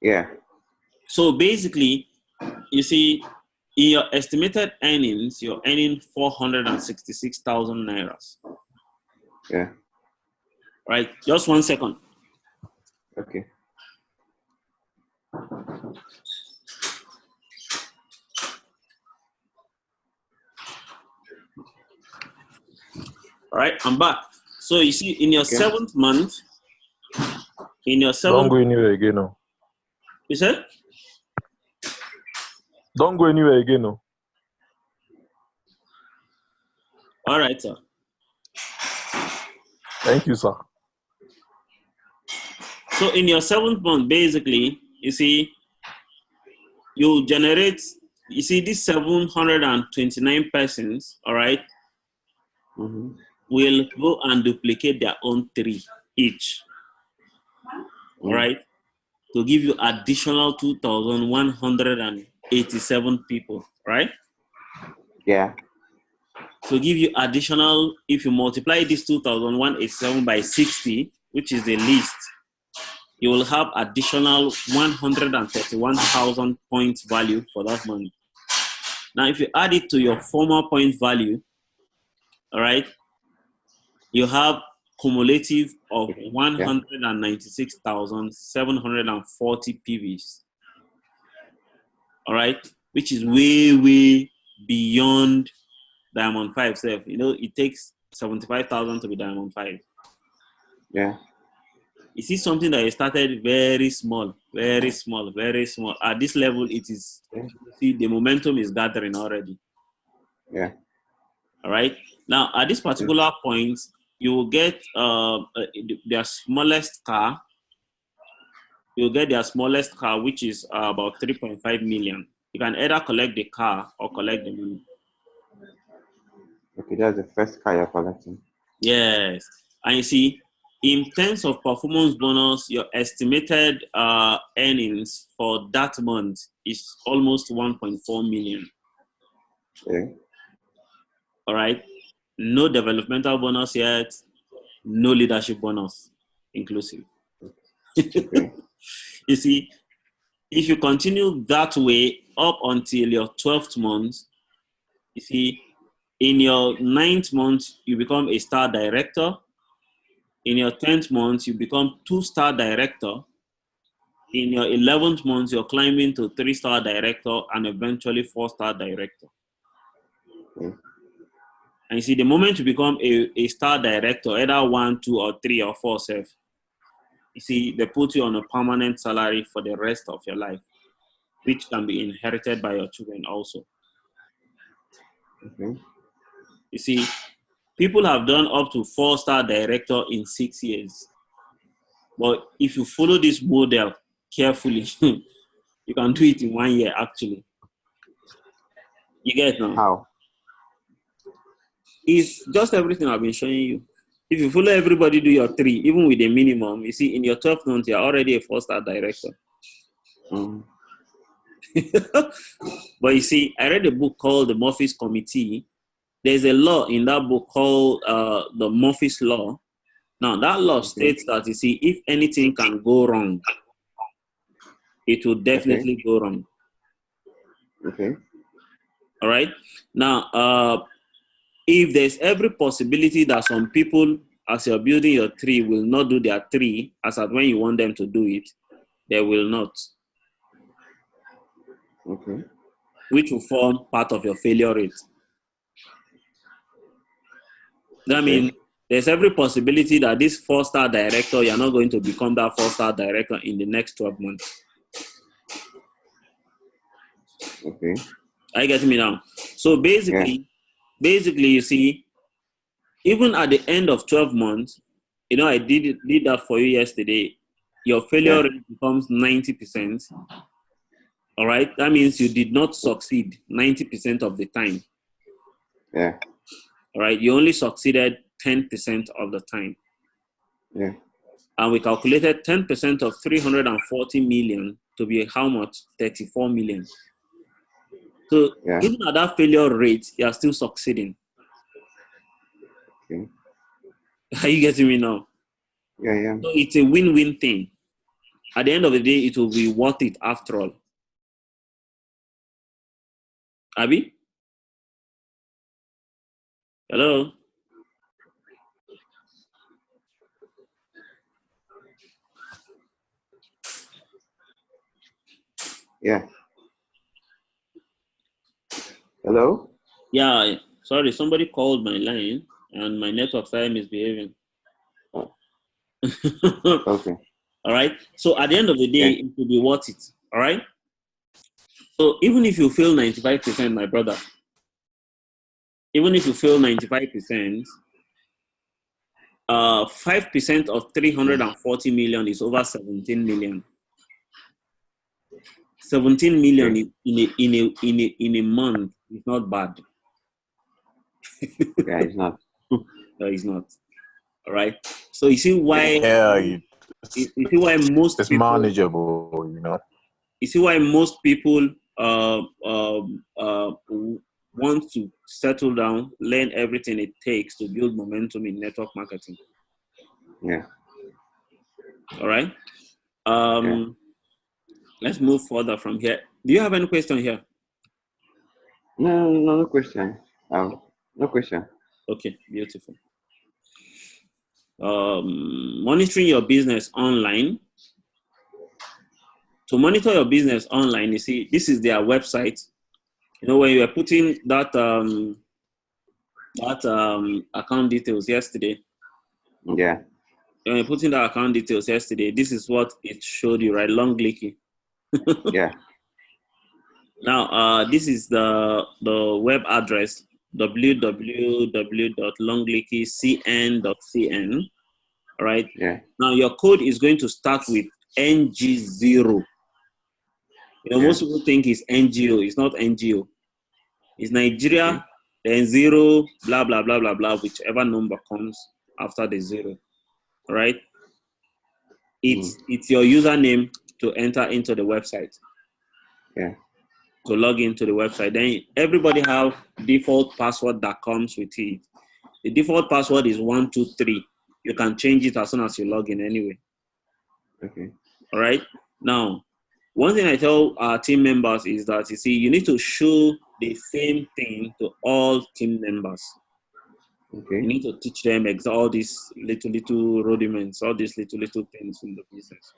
Yeah. So basically, you see, in your estimated earnings, you're earning 466,000 nairas. Yeah. Right? Just 1 second. Okay. All right, I'm back. So you see, in your 7th month, Don't go anywhere again, no. You said? Don't go anywhere again, no. All right, sir. Thank you, sir. So in your 7th month, basically, you see, you generate, you see, these 729 persons, all right, will go and duplicate their own 3 each, all right, to give you additional 2,187 people, right? Yeah. To give you additional, if you multiply this 2,187 by 60, which is the least, you will have additional 131,000 points value for that money. Now, if you add it to your former point value, all right, you have cumulative of 196,740 PVs. All right, which is way, way beyond diamond 5 self. You know, it takes 75,000 to be diamond 5. Yeah. You see something that started very small, very small, very small. At this level, it is, see, the momentum is gathering already. Yeah. All right. Now, at this particular point, you will get their smallest car. You'll get their smallest car, which is about 3.5 million. You can either collect the car or collect the money. Okay, that's the first car you're collecting. Yes. And you see, in terms of performance bonus, your estimated earnings for that month is almost 1.4 million. Okay. All right. No developmental bonus yet. No leadership bonus inclusive. Okay. You see, if you continue that way up until your 12th month, you see, in your 9th month, you become a star director. In your 10th month, you become 2-star director. In your 11th month, you're climbing to 3-star director and eventually 4-star director. Okay. And you see, the moment you become a star director, either 1, 2, or 3, or 4, you see, they put you on a permanent salary for the rest of your life, which can be inherited by your children also. Okay. You see, people have done up to 4-star director in 6 years. But if you follow this model carefully, you can do it in 1 year, actually. You get it now? How? It's just everything I've been showing you. If you follow everybody do your 3, even with the minimum, you see, in your 12th month, you're already a 4-star director. But you see, I read a book called The Murphy's Committee. There's a law in that book called the Murphy's Law. Now, that law states that, you see, if anything can go wrong, it will definitely go wrong. Okay. All right? Now, if there's every possibility that some people, as you're building your 3, will not do their 3 as at when you want them to do it, they will not. Okay. which will form part of your failure rate. That means there's every possibility that this 4-star director, you're not going to become that 4-star director in the next 12 months. Okay. Are you getting me now? So basically, you see, even at the end of 12 months, you know, I did that for you yesterday. Your failure rate becomes 90%. All right. That means you did not succeed 90% of the time. Yeah. All right. You only succeeded 10% of the time. Yeah. And we calculated 10% of 340 million to be how much? 34 million. So even at that failure rate, you are still succeeding. Okay. Are you getting me now? Yeah. So it's a win-win thing. At the end of the day, it will be worth it after all. Abby? Hello? Yeah. Hello? Yeah, sorry, somebody called my line and my network started misbehaving. Oh. Okay. All right. So at the end of the day, it will be worth it. All right. So even if you fail 95%, my brother, even if you fail 95%, 5% of 340 million is over 17 million. 17 million in a month is not bad. Yeah, it's not. No, it's not. All right. So you see why? Yeah, you see why most it's people manageable, you know. You see why most people want to settle down, learn everything it takes to build momentum in network marketing. Yeah. All right. Let's move further from here. Do you have any question here? No question. No question. Okay, beautiful. Monitoring your business online. To monitor your business online, you see, this is their website. You know, when you were putting that account details yesterday. Yeah. When you're putting the account details yesterday, this is what it showed you, right? Longrich. Yeah. Now, this is the web address, www.longlichcn.cn. All right. Yeah. Now, your code is going to start with NG0. You know, most people think it's NGO. It's not NGO. It's Nigeria, then 0, blah, blah, blah, blah, blah, whichever number comes after the 0. All right. It's your username to enter into the website. Yeah. To log into the website. Then everybody have default password that comes with it. The default password is 123. You can change it as soon as you log in anyway. Okay. All right. Now, one thing I tell our team members is that, you see, you need to show the same thing to all team members. Okay. You need to teach them all these little rudiments, all these little things in the business.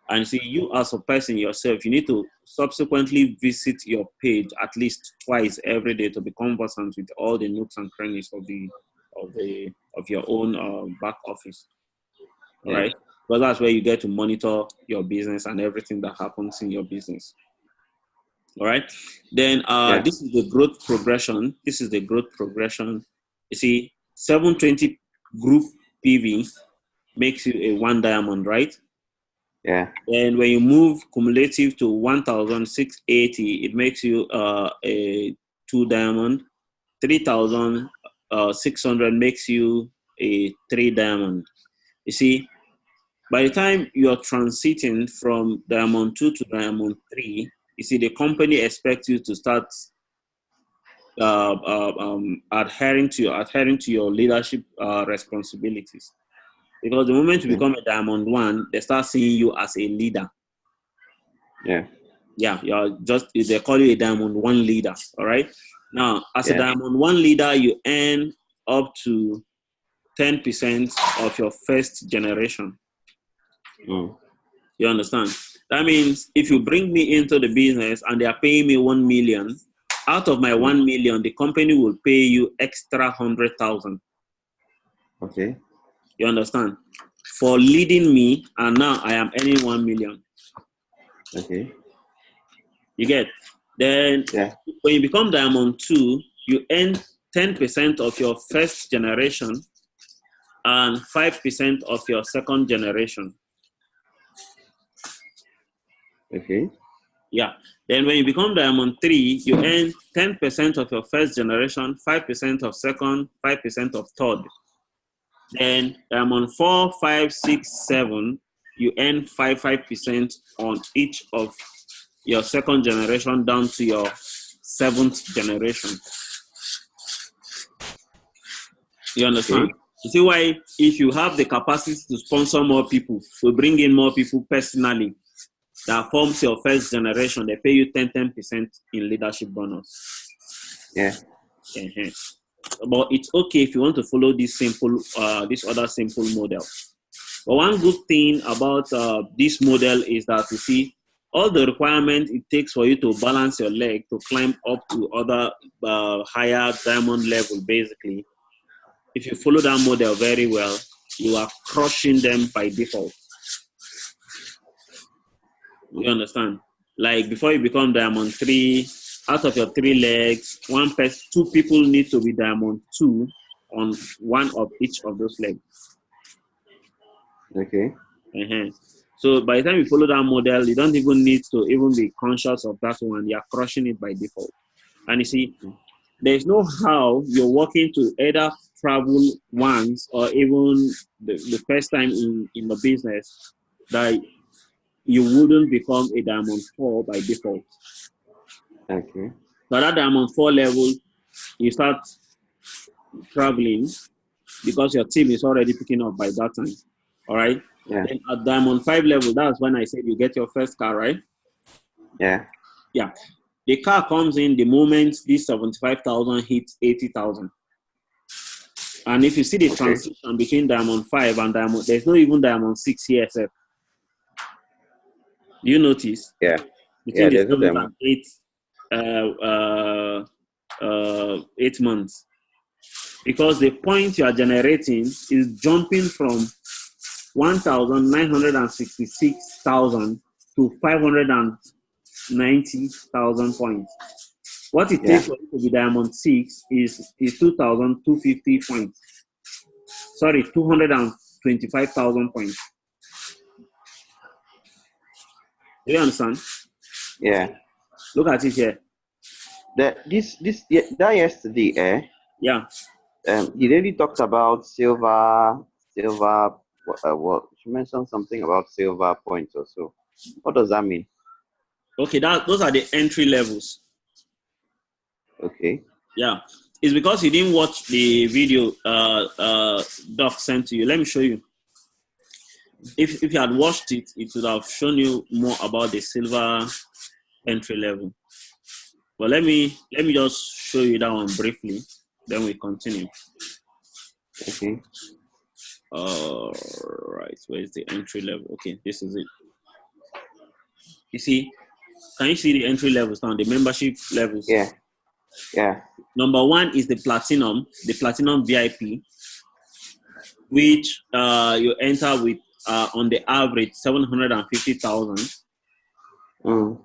And see, you as a person yourself, you need to subsequently visit your page at least twice every day to be conversant with all the nooks and crannies of your own back office. All right, because that's where you get to monitor your business and everything that happens in your business. All right. Then this is the growth progression. You see, 720 group PV makes you a 1 diamond, right? Yeah. And when you move cumulative to 1,680, it makes you a 2 diamond. 3,600 makes you a 3 diamond. You see, by the time you're transiting from diamond 2 to diamond 3, you see, the company expects you to start adhering to your leadership responsibilities. Because the moment you become a diamond 1, they start seeing you as a leader. Yeah. Yeah, they call you a diamond 1 leader. All right. Now, as a diamond 1 leader, you earn up to 10% of your first generation. You understand? That means if you bring me into the business and they are paying me 1 million, out of my 1 million, the company will pay you extra 100,000. Okay. You understand? For leading me, and now I am earning 1 million. Okay. You get? Then when you become Diamond 2, you earn 10% of your first generation and 5% of your second generation. Okay. Yeah. Then when you become Diamond 3, you earn 10% of your first generation, 5% of second, 5% of third. Then Diamond 4, 5, 6, 7, you earn 5% on each of your second generation down to your 7th generation. You understand? Okay. You see why if you have the capacity to sponsor more people, to bring in more people personally, that forms your first generation, they pay you 10% in leadership bonus. Yeah. But it's okay if you want to follow this simple, this other simple model. But one good thing about this model is that you see all the requirements it takes for you to balance your leg to climb up to other higher diamond level. Basically, if you follow that model very well, you are crushing them by default. You understand? Like before you become Diamond 3, out of your 3 legs, 2 people need to be Diamond 2 on one of each of those legs. Okay. So by the time you follow that model, you don't even need to even be conscious of that one. You're crushing it by default. And you see, there's no how you're working to either travel once or even the first time in the business that you wouldn't become a Diamond 4 by default. Okay. So at that Diamond 4 level, you start traveling because your team is already picking up by that time. All right? Yeah. Then at Diamond 5 level, that's when I said you get your first car, right? Yeah. Yeah. The car comes in the moment this 75,000 hits 80,000. And if you see the transition between Diamond 5 and Diamond, there's no even Diamond 6 here, sir. Do you notice? Yeah. Between the there's no 7 Diamond. and 8 months. Because the point you are generating is jumping from 1,966,000 to 590,000 points. What it takes for you to be Diamond 6 is 2,250 points. Sorry, 225,000 points. Do you understand? Yeah. Look at it here. That yesterday, Yeah. He really talked about silver. What she mentioned something about silver points or so. What does that mean? Okay, those are the entry levels. Okay. Yeah, it's because you didn't watch the video Doc sent to you. Let me show you. If you had watched it, it would have shown you more about the silver entry level. But let me just show you that one briefly. Then we continue. Okay. All right, where's the entry level? Okay, this is it. You see, can you see the entry levels now? The membership levels. Yeah. Yeah. Number 1 is the platinum VIP, which you enter with on the average 750,000. All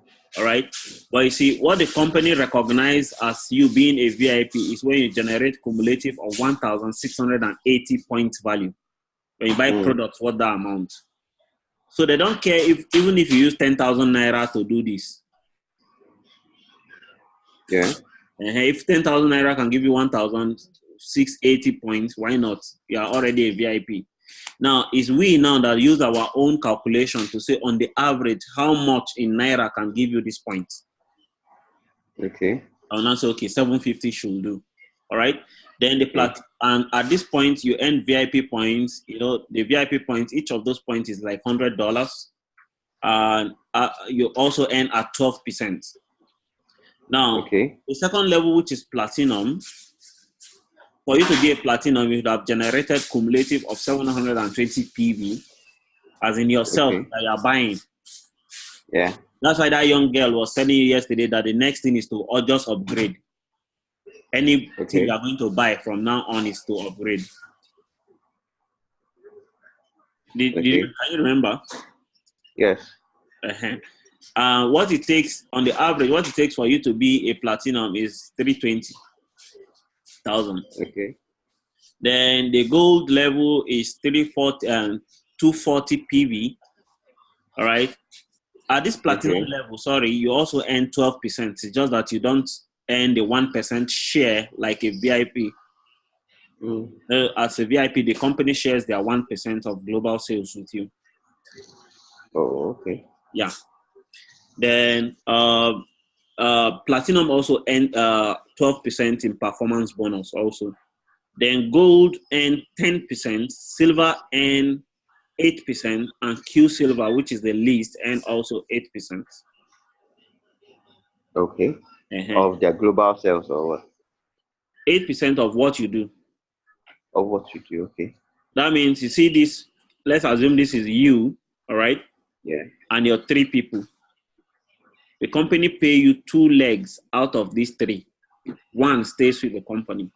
right, but you see what the company recognizes as you being a VIP is when you generate cumulative of 1,680 points value when you buy products worth that amount. So they don't care even if you use 10,000 naira to do this. Yeah. If 10,000 naira can give you 1,680 points, why not? You are already a VIP. Now, it's we now that use our own calculation to say on the average how much in naira can give you this point. Okay. I'll now say, okay, 750 should do. All right. Then and at this point you earn VIP points. You know, the VIP points, each of those points is like $100. And you also earn at 12%. Now, the second level, which is platinum, for you to be a platinum, you would have generated cumulative of 720 PV, as in yourself that you are buying. Yeah. That's why that young girl was telling you yesterday that the next thing is to just upgrade. Anything you are going to buy from now on is to upgrade. Can you remember? Yes. What it takes on the average, what it takes for you to be a platinum is 320,000. Okay. Then the gold level is 240 PV. All right. At this platinum level, you also earn 12%. It's just that you don't earn the 1% share like a VIP. As a VIP, the company shares their 1% of global sales with you. Oh, okay. Yeah. Then platinum also earn 12% in performance bonus also. Then gold earn 10%, silver earn 8%, and Q silver, which is the least, earn also 8%. Okay. Of their global sales or what? 8% of what you do. Of what you do, okay. That means you see this, let's assume this is you, all right? Yeah. And your 3 people. The company pay you 2 legs out of these 3. 1 stays with the company.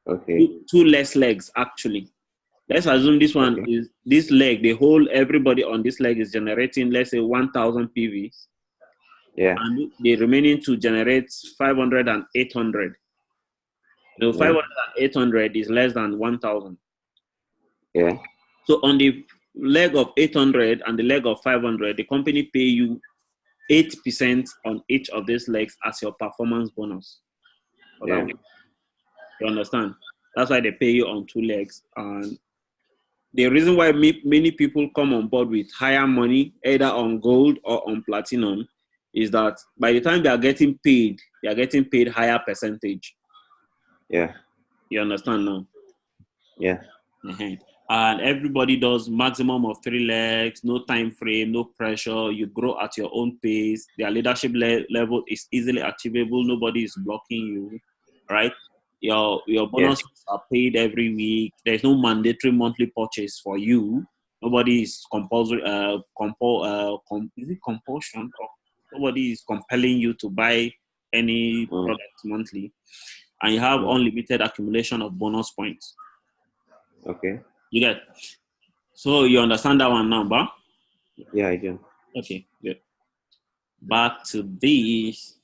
Okay. 2 less legs, actually. Let's assume this one is, this leg, everybody on this leg is generating, let's say 1,000 PVs. Yeah. And the remaining 2 generates 500 and 800. 500 and 800 is less than 1,000. Yeah. So on the leg of 800 and the leg of 500, the company pay you 8% on each of these legs as your performance bonus. Yeah. You understand? That's why they pay you on 2 legs. And the reason why many people come on board with higher money, either on gold or on platinum, is that by the time they are getting paid higher percentage. Yeah. You understand now? Yeah. And everybody does maximum of 3 legs, no time frame, no pressure. You grow at your own pace. Their leadership level is easily achievable. Nobody is blocking you, right? Your bonuses are paid every week. There's no mandatory monthly purchase for you. Nobody is compulsory. Is it compulsion? Or nobody is compelling you to buy any product monthly, and you have unlimited accumulation of bonus points. Okay. You get. So you understand that one now, ba? Yeah, I do. Okay, good. Back to this.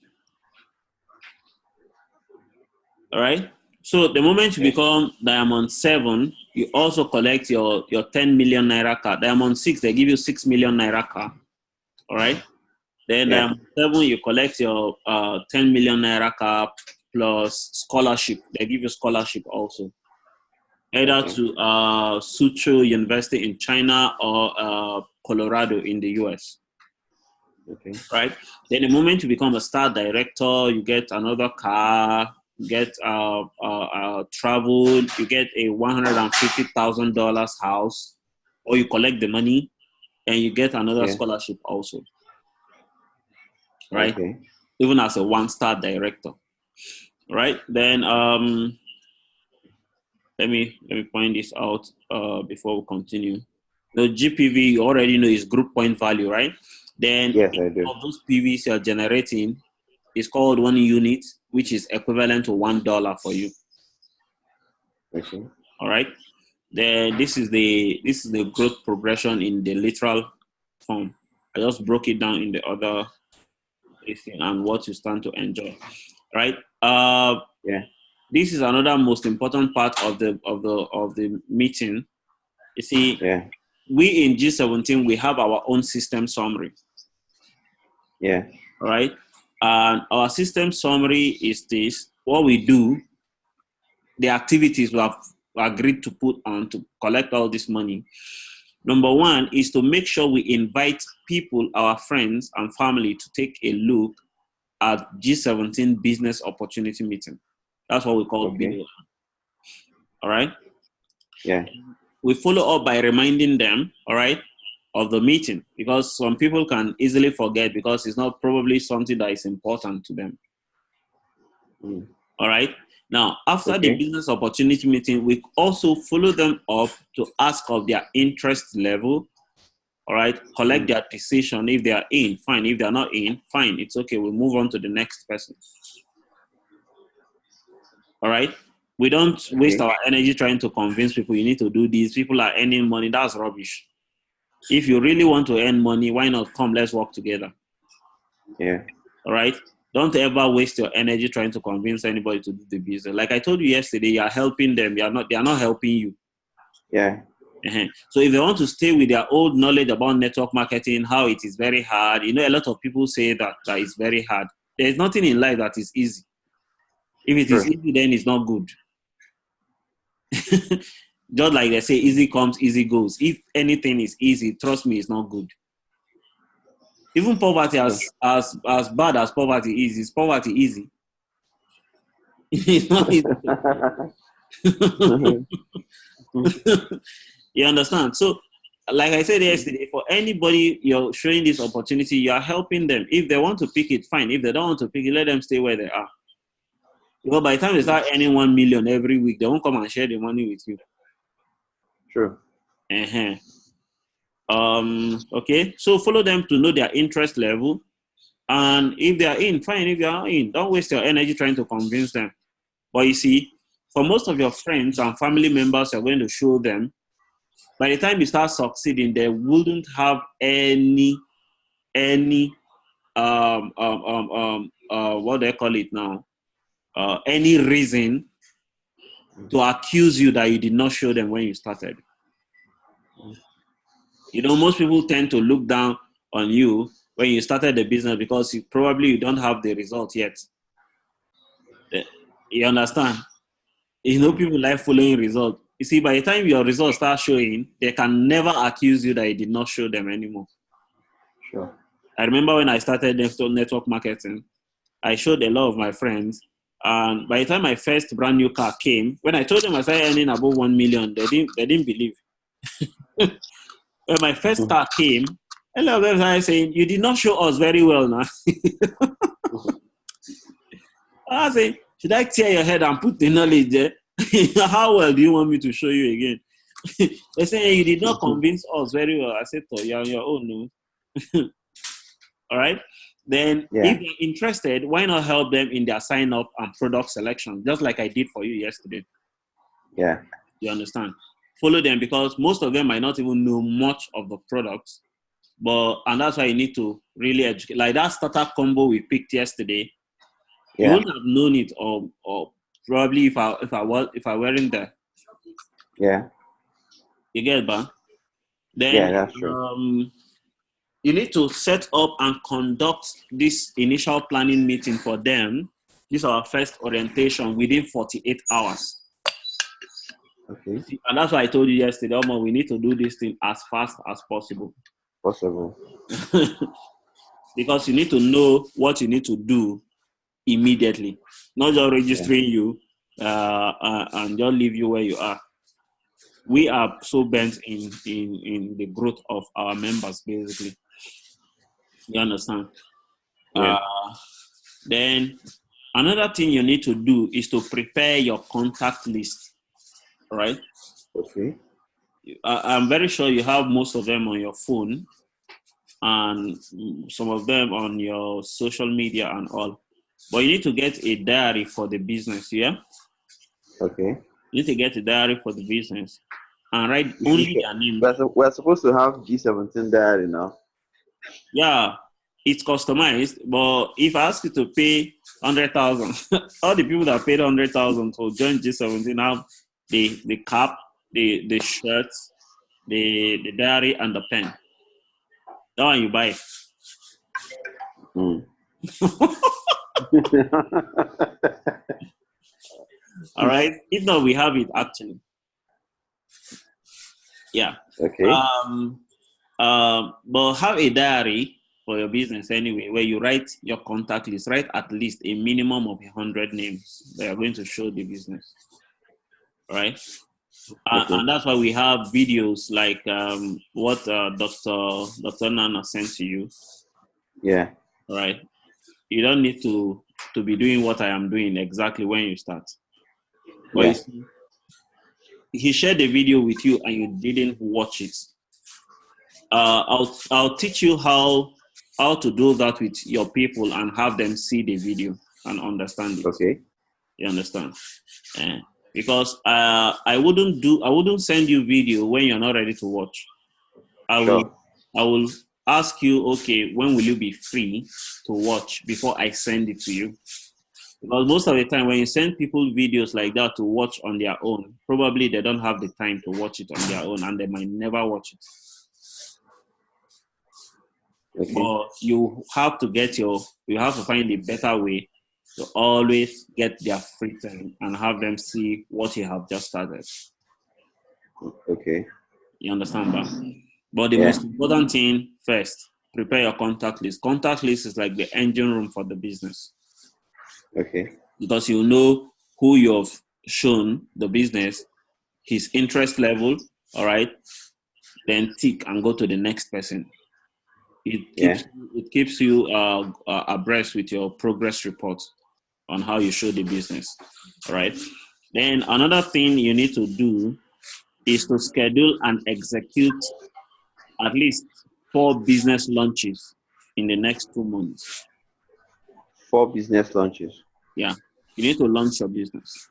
All right. So the moment you become Diamond 7, you also collect your 10 million naira car. Diamond 6, they give you 6 million naira car. All right. Then Diamond 7, you collect your 10 million naira car plus scholarship. They give you scholarship also. Either to Suzhou University in China or Colorado in the US. Okay. Right? Then the moment you become a star director, you get another car, you get travel, you get a $150,000 house, or you collect the money, and you get another scholarship also. Right? Okay. Even as a 1-star director. Right? Then let me point this out before we continue. The GPV, you already know, is group point value, right? Then yes, I do. Of those PVs you're generating is called 1 unit, which is equivalent to $1 for you. Okay. All right. Then this is the growth progression in the literal form. I just broke it down in the other thing and what you stand to enjoy. Right? This is another most important part of the meeting. You see, we in G17, we have our own system summary. Yeah. All right. And our system summary is this: what we do, the activities we have agreed to put on to collect all this money. Number 1 is to make sure we invite people, our friends and family, to take a look at G17 business opportunity meeting. That's what we call BOM. All right. Yeah. We follow up by reminding them, all right, of the meeting, because some people can easily forget because it's not probably something that is important to them. All right. Now, after the business opportunity meeting, we also follow them up to ask of their interest level All right, collect their decision. If they are in, fine. If they are not in, fine. It's okay. We'll move on to the next person. All right. We don't waste our energy trying to convince people you need to do this. People are earning money. That's rubbish. If you really want to earn money, why not come? Let's work together. Yeah. All right. Don't ever waste your energy trying to convince anybody to do the business. Like I told you yesterday, you are helping them. They are not helping you. Yeah. So if they want to stay with their old knowledge about network marketing, how it is very hard, a lot of people say that it's very hard. There is nothing in life that is easy. If it is easy, then it's not good. Just like they say, easy comes, easy goes. If anything is easy, trust me, it's not good. Even poverty, as bad as poverty is poverty easy? It's not easy. You understand? So, like I said yesterday, for anybody you're showing this opportunity, you are helping them. If they want to pick it, fine. If they don't want to pick it, let them stay where they are. Because by the time they start earning 1 million every week, they won't come and share the money with you. True. Okay. So follow them to know their interest level. And if they are in, fine. If they are in, don't waste your energy trying to convince them. But you see, for most of your friends and family members, you're going to show them. By the time you start succeeding, they wouldn't have any what do they call it now? Any reason to accuse you that you did not show them when you started. Most people tend to look down on you when you started the business because you don't have the result yet. You understand? People like following results. You see, by the time your results start showing, they can never accuse you that you did not show them anymore. Sure. I remember when I started network marketing, I showed a lot of my friends. And by the time my first brand new car came, when I told them I started earning above 1 million, they didn't believe. When my first car came, a lot of them started saying, "You did not show us very well now." I say, "Should I tear your head and put the knowledge there? How well do you want me to show you again?" They say, "You did not convince us very well." I said, "Oh, you're on your own, no." All right. Then, if you're interested, why not help them in their sign up and product selection, just like I did for you yesterday? Yeah. You understand? Follow them because most of them might not even know much of the products, and that's why you need to really educate. Like that starter combo we picked yesterday, you wouldn't have known it, or probably if I weren't there. Yeah. You get it, man? Then that's true. You need to set up and conduct this initial planning meeting for them. This is our first orientation within 48 hours. Okay. And that's why I told you yesterday, Omar, we need to do this thing as fast as possible. Because you need to know what you need to do immediately. Not just registering you and just leave you where you are. We are so bent in the growth of our members, basically. You understand? Yeah. Then another thing you need to do is to prepare your contact list. All right? Okay. I'm very sure you have most of them on your phone and some of them on your social media and all. But you need to get a diary for the business, yeah? Okay. You need to get a diary for the business and write only their name. We're supposed to have G17 diary now. Yeah, it's customized, but if I ask you to pay 100,000, all the people that paid 100,000 to join G17 have the cap, the shirts, the diary, and the pen. That one you buy. All right. If not, we have it actually. Yeah. Okay. But have a diary for your business anyway, where you write your contact list. Write at least a minimum of 100 names that are going to show the business. All right. And that's why we have videos like what Dr. Nana sent to you. Yeah. All right. You don't need to be doing what I am doing exactly when you start. But you see, he shared the video with you and you didn't watch it. I'll teach you how to do that with your people and have them see the video and understand it. Okay. You understand? Because I wouldn't send you video when you're not ready to watch. I will ask you, okay, when will you be free to watch before I send it to you? Because most of the time when you send people videos like that to watch on their own, probably they don't have the time to watch it on their own and they might never watch it. Okay. But you have to find a better way to always get their free time and have them see what you have just started. Okay. You understand that? But the most important thing first, prepare your contact list. Contact list is like the engine room for the business. Okay. Because you know who you've shown the business, his interest level, all right? Then tick and go to the next person. It keeps you abreast with your progress report on how you show the business, all right? Then another thing you need to do is to schedule and execute at least 4 business launches in the next 2 months. 4 business launches. Yeah, you need to launch your business.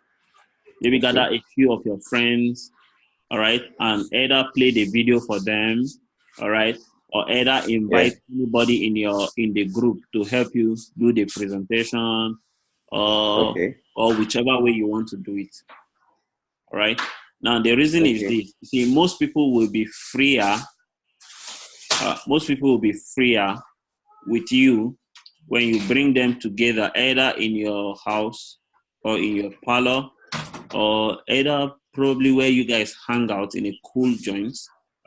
Maybe gather a few of your friends, all right, and either play the video for them, all right, or either invite anybody in the group to help you do the presentation, or whichever way you want to do it. All right. Now the reason is this: see, most people will be freer. Most people will be freer with you when you bring them together, either in your house or in your parlor, or either probably where you guys hang out in a cool joint,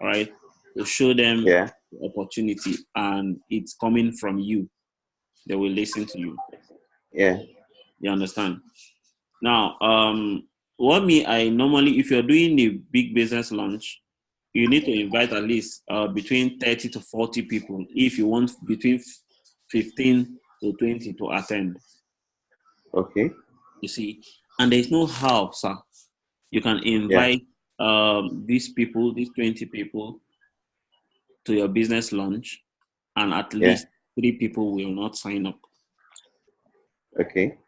all right, to show them the opportunity, and it's coming from you. They will listen to you. Yeah. You understand? Now, I normally, if you're doing a big business launch, you need to invite at least between 30 to 40 people if you want between 15 to 20 to attend. Okay. You see, and there's no how, sir. You can invite these people, these 20 people, to your business launch, and at least 3 people will not sign up. Okay.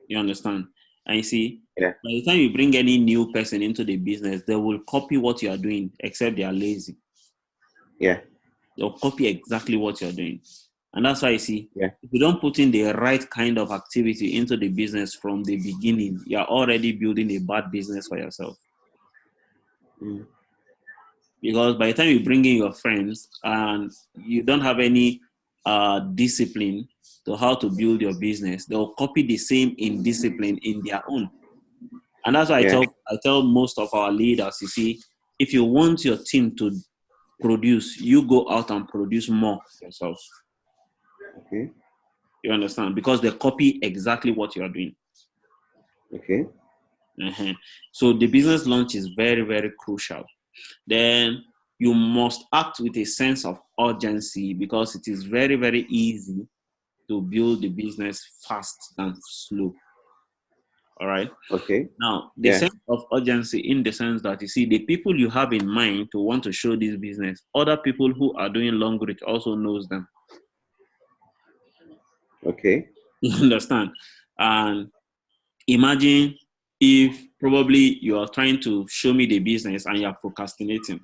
You understand? And you see, by the time you bring any new person into the business, they will copy what you are doing, except they are lazy. Yeah. They'll copy exactly what you're doing. And that's why you see, if you don't put in the right kind of activity into the business from the beginning, you're already building a bad business for yourself. Because by the time you bring in your friends and you don't have any discipline to how to build your business, they'll copy the same indiscipline in their own. And that's why I tell most of our leaders, you see, if you want your team to produce, you go out and produce more yourself. Okay. You understand? Because they copy exactly what you're doing. Okay. So the business launch is very, very crucial. Then you must act with a sense of urgency, because it is very, very easy to build the business fast than slow. All right. Okay. Now, the sense of urgency in the sense that, you see, the people you have in mind to want to show this business, other people who are doing Longrich also knows them. Okay. You understand? And imagine if probably you are trying to show me the business and you are procrastinating.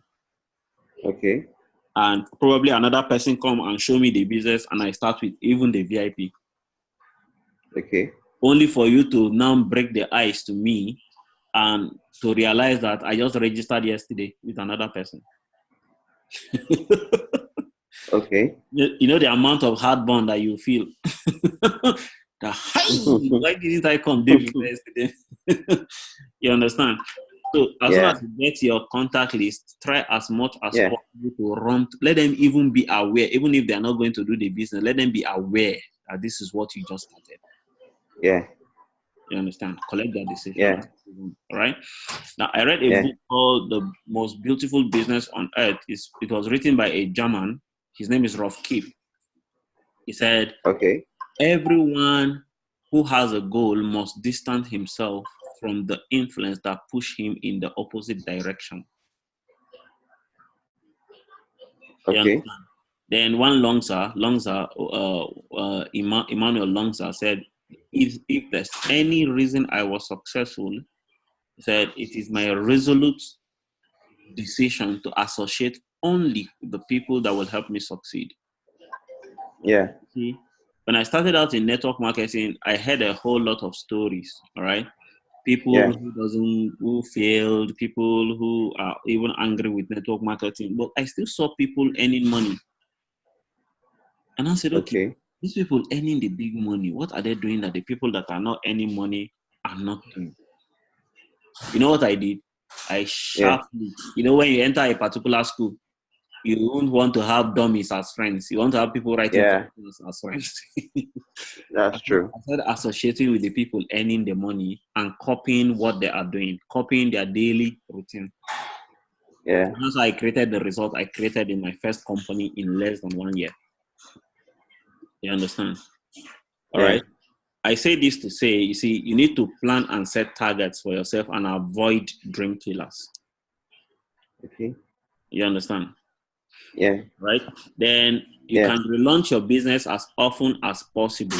Okay. And probably another person come and show me the business and I start with even the VIP. Okay. Only for you to now break the ice to me and to realize that I just registered yesterday with another person. Okay. You know the amount of heartburn that you feel. Why didn't I come yesterday? You understand? So as soon as you get your contact list, try as much as possible to run. Let them even be aware, even if they are not going to do the business, let them be aware that this is what you just started. Yeah. You understand? Collect that decision. Yeah. All right. Now, I read a book called The Most Beautiful Business on Earth. It was written by a German. His name is Rolf Kipp. He said, everyone who has a goal must distance himself from the influence that push him in the opposite direction. You Okay. understand? Then one Emmanuel Longsa said, if there's any reason I was successful, he said, it is my resolute decision to associate only with the people that will help me succeed. Yeah. See, when I started out in network marketing, I heard a whole lot of stories, all right? People who failed, people who are even angry with network marketing, but I still saw people earning money. And I said, okay, these people earning the big money, what are they doing that the people that are not earning money are not doing? You know what I did? I sharply, when you enter a particular school, you won't want to have dummies as friends. You want to have people writing as friends. That's true. I started associating with the people earning the money and copying what they are doing, copying their daily routine. Yeah. And that's how I created the result I created in my first company in less than 1 year. You understand? All right. I say this to say, you see, you need to plan and set targets for yourself and avoid dream killers. Okay. You understand? Yeah. Right? Then you can relaunch your business as often as possible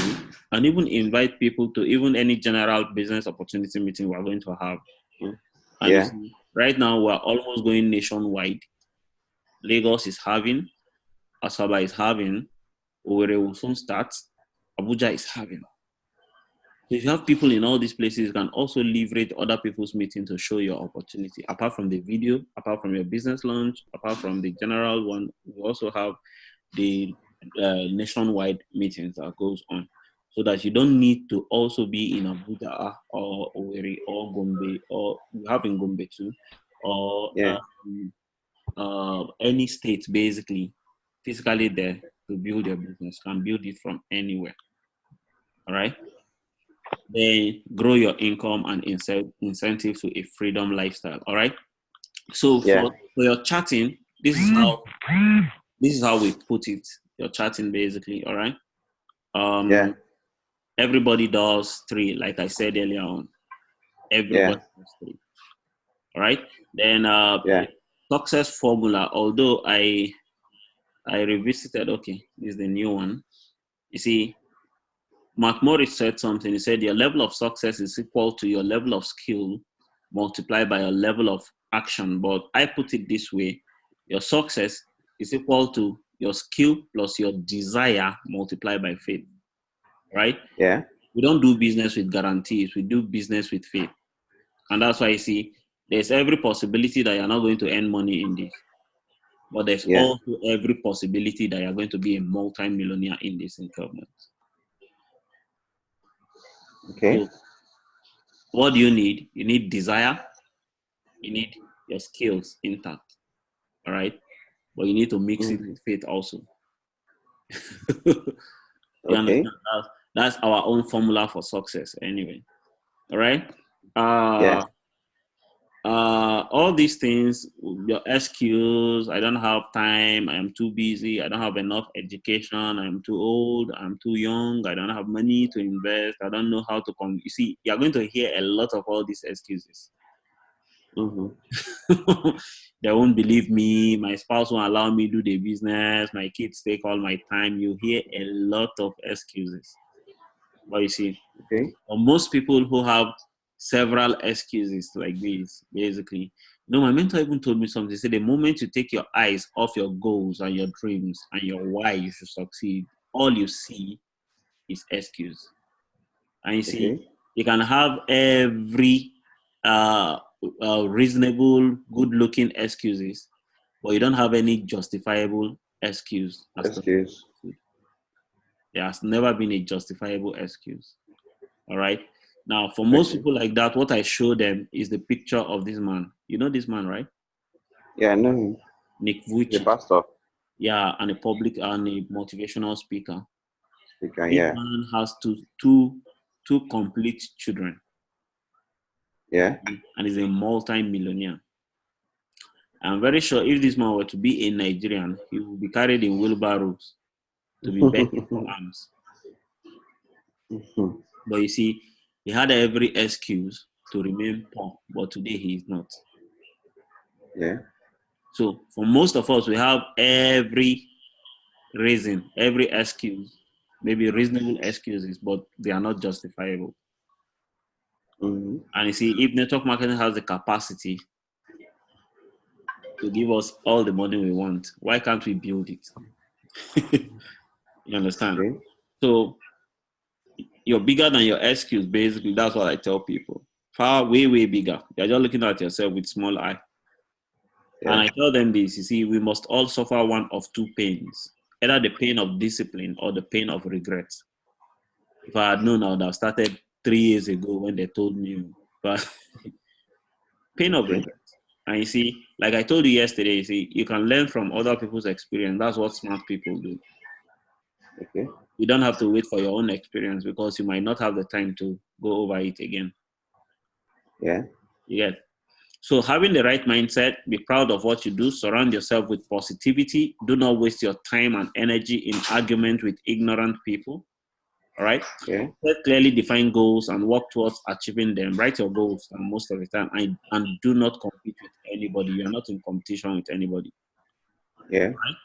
and even invite people to even any general business opportunity meeting we're going to have. And you see, right now we're almost going nationwide. Lagos is having, Asaba is having, Owerri will soon start, Abuja is having. So if you have people in all these places, you can also leverage other people's meeting to show your opportunity. Apart from the video, apart from your business launch, apart from the general one, we also have the nationwide meetings that goes on. So that you don't need to also be in Abuja or Owerri or Gombe, or we have in Gombe too, or any state basically, physically there to build your business. You can build it from anywhere. All right. Then grow your income and incentive to a freedom lifestyle. All right. So for your chatting, this is how we put it. Your chatting basically. All right. Everybody does 3, like I said earlier on. Everybody does 3. All right. Then success formula. Although I revisited. Okay, this is the new one. You see, Mark Morris said something. He said your level of success is equal to your level of skill multiplied by your level of action. But I put it this way: your success is equal to your skill plus your desire multiplied by faith. Right? Yeah. We don't do business with guarantees. We do business with faith. And that's why I see there's every possibility that you're not going to earn money in this. But there's also every possibility that you're going to be a multi-millionaire in this increment. Okay. So what do you need? You need desire. You need your skills intact. All right? But you need to mix it with faith also. You understand? That's our own formula for success anyway. All right? All these things, your excuse, I don't have time, I am too busy, I don't have enough education, I'm too old, I'm too young, I don't have money to invest, I don't know how to come. You see, you're going to hear a lot of all these excuses. They won't believe me, my spouse won't allow me to do the business, my kids take all my time. You hear a lot of excuses. But you see, for most people who have several excuses like this, basically, my mentor even told me something. He said, the moment you take your eyes off your goals and your dreams and your why you should succeed, all you see is excuse. And you see, you can have every reasonable, good-looking excuses, but you don't have any justifiable excuse. There has never been a justifiable excuse. All right. Now, for most people like that, what I show them is the picture of this man. You know this man, right? Yeah, I know him. Nick Vujicic. The pastor. Yeah, and a public and a motivational speaker. This man has two complete children. Yeah. And is a multi-millionaire. I'm very sure if this man were to be a Nigerian, he would be carried in wheelbarrows to be begging for arms. But you see, he had every excuse to remain poor, but today he is not. Yeah. So for most of us, we have every reason, every excuse, maybe reasonable excuses, but they are not justifiable. Mm-hmm. And you see, if network marketing has the capacity to give us all the money we want, why can't we build it? You understand? Okay. So you're bigger than your excuse, basically. That's what I tell people. Far, way, way bigger. You're just looking at yourself with small eye. Yeah. And I tell them this, you see, we must all suffer one of two pains, either the pain of discipline or the pain of regret. If I had known, I would have started 3 years ago when they told me. But pain of Okay. regret. And you see, like I told you yesterday, you see, you can learn from other people's experience. That's what smart people do. Okay. You don't have to wait for your own experience because you might not have the time to go over it again. Yeah. You get. So having the right mindset, be proud of what you do, surround yourself with positivity. Do not waste your time and energy in argument with ignorant people. All right. Yeah. Set clearly defined goals and work towards achieving them. Write your goals most of the time and do not compete with anybody. You are not in competition with anybody. Yeah. Right?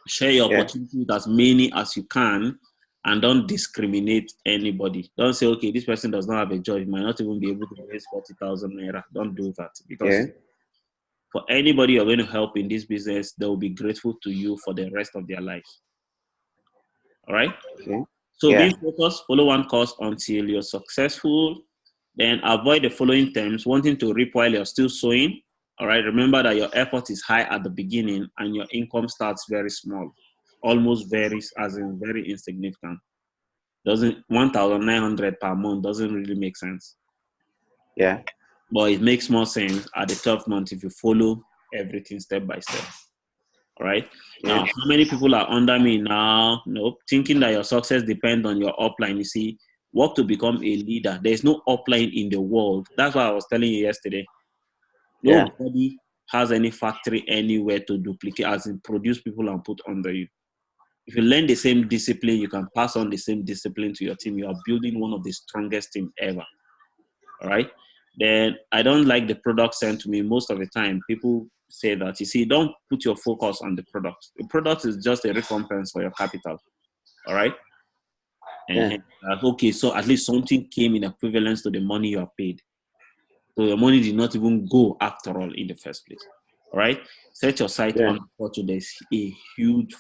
Share your Yeah. opportunities with as many as you can and don't discriminate anybody. Don't say, okay, this person does not have a job. You might not even be able to raise 40,000 naira. Don't do that because Yeah. for anybody you're going to help in this business, they will be grateful to you for the rest of their lives. All right? Okay. So Yeah. being focused, follow one course until you're successful. Then avoid the following terms, wanting to reap while you're still sowing. All right? Remember that your effort is high at the beginning and your income starts very small. Almost very, as in very insignificant. 1,900 per month doesn't really make sense. Yeah. But it makes more sense at the 12th month if you follow everything step by step. All right. Yeah. Now, how many people are under me now? Nope. Thinking that your success depends on your upline. You see, work to become a leader. There's no upline in the world. That's what I was telling you yesterday. Yeah. Nobody has any factory anywhere to duplicate, as in produce people and put under you. If you learn the same discipline, you can pass on the same discipline to your team. You are building one of the strongest teams ever. All right. Then I don't like the product sent to me. Most of the time, people say that, you see, don't put your focus on the product. The product is just a recompense for your capital. All right. Yeah. And okay, so at least something came in equivalence to the money you have paid. So your money did not even go after all in the first place. All right. Set your sight Yeah. on fortune. There's a huge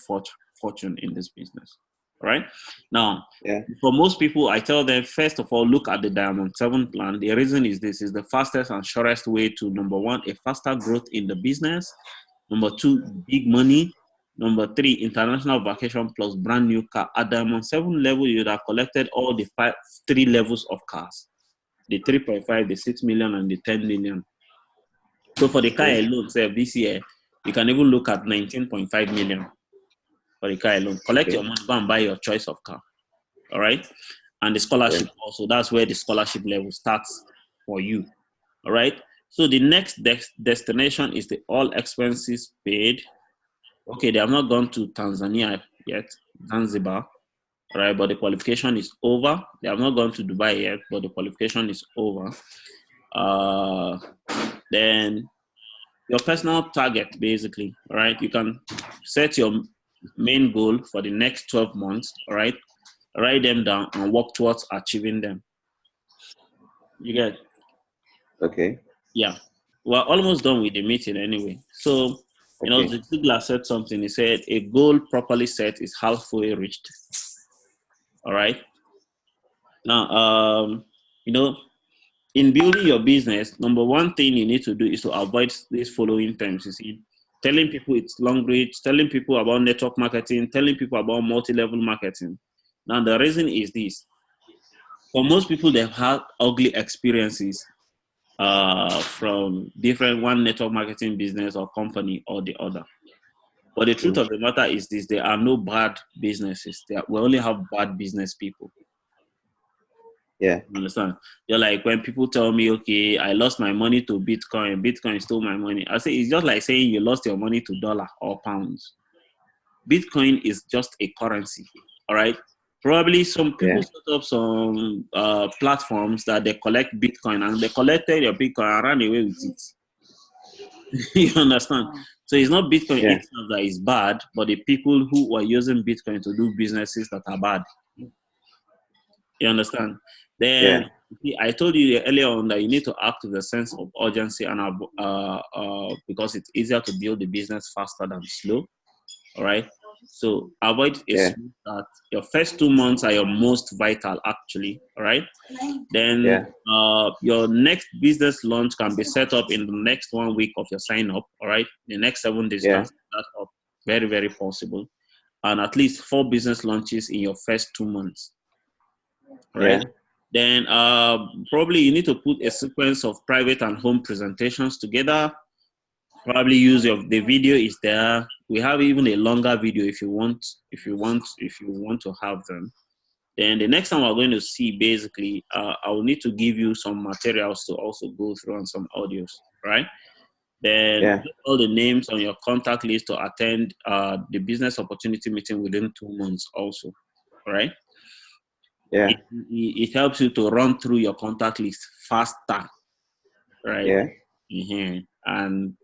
fortune in this business. All right. Now, Yeah. for most people, I tell them, first of all, look at the Diamond 7 plan. The reason is this is the fastest and surest way to, number one, a faster growth in the business. Number two, big money. Number three, international vacation plus brand new car. At Diamond 7 level, you would have collected all the three levels of cars. The 3.5, the 6 million, and the 10 million. So for the car Okay. alone, say this year, you can even look at 19.5 million for the car alone. Collect your money, go and buy your choice of car. All right. And the scholarship also, that's where the scholarship level starts for you. All right. So the next destination is the all expenses paid. Okay, they have not gone to Tanzania yet, Zanzibar. All right, but the qualification is over. They have not gone to Dubai yet, but the qualification is over. Then your personal target, basically, all right, you can set your main goal for the next 12 months, all right, write them down and work towards achieving them. You get? Okay. Yeah. We're almost done with the meeting anyway. So, Okay. Ziegler said something. He said, a goal properly set is halfway reached. All right. Now, in building your business, number one thing you need to do is to avoid these following terms. You see, telling people it's Longrich, telling people about network marketing, telling people about multi-level marketing. Now, the reason is this. For most people, they've had ugly experiences from different one network marketing business or company or the other. But the truth of the matter is this: there are no bad businesses. We only have bad business people. Yeah. You understand? They're like when people tell me, okay, I lost my money to Bitcoin. Bitcoin stole my money. I say it's just like saying you lost your money to dollar or pounds. Bitcoin is just a currency. All right. Probably some people set up some platforms that they collect Bitcoin and they collected your Bitcoin and ran away with it. You understand? So it's not Bitcoin Yeah. itself that is bad, but the people who are using Bitcoin to do businesses that are bad. You understand? Then I told you earlier on that you need to act with a sense of urgency and because it's easier to build the business faster than slow. All right. So avoid a smooth start. Your first 2 months are your most vital, actually. All right. Then your next business launch can be set up in the next 1 week of your sign up. All right. The next 7 days you can set that up. Very, very possible. And at least 4 business launches in your first 2 months. All right. Then probably you need to put a sequence of private and home presentations together. Probably use the video is there. We have even a longer video if you want to have them. Then the next time we're going to see, basically, I will need to give you some materials to also go through and some audios, right? Then all the names on your contact list to attend the business opportunity meeting within 2 months also, right? Yeah. It helps you to run through your contact list faster, right? Yeah. And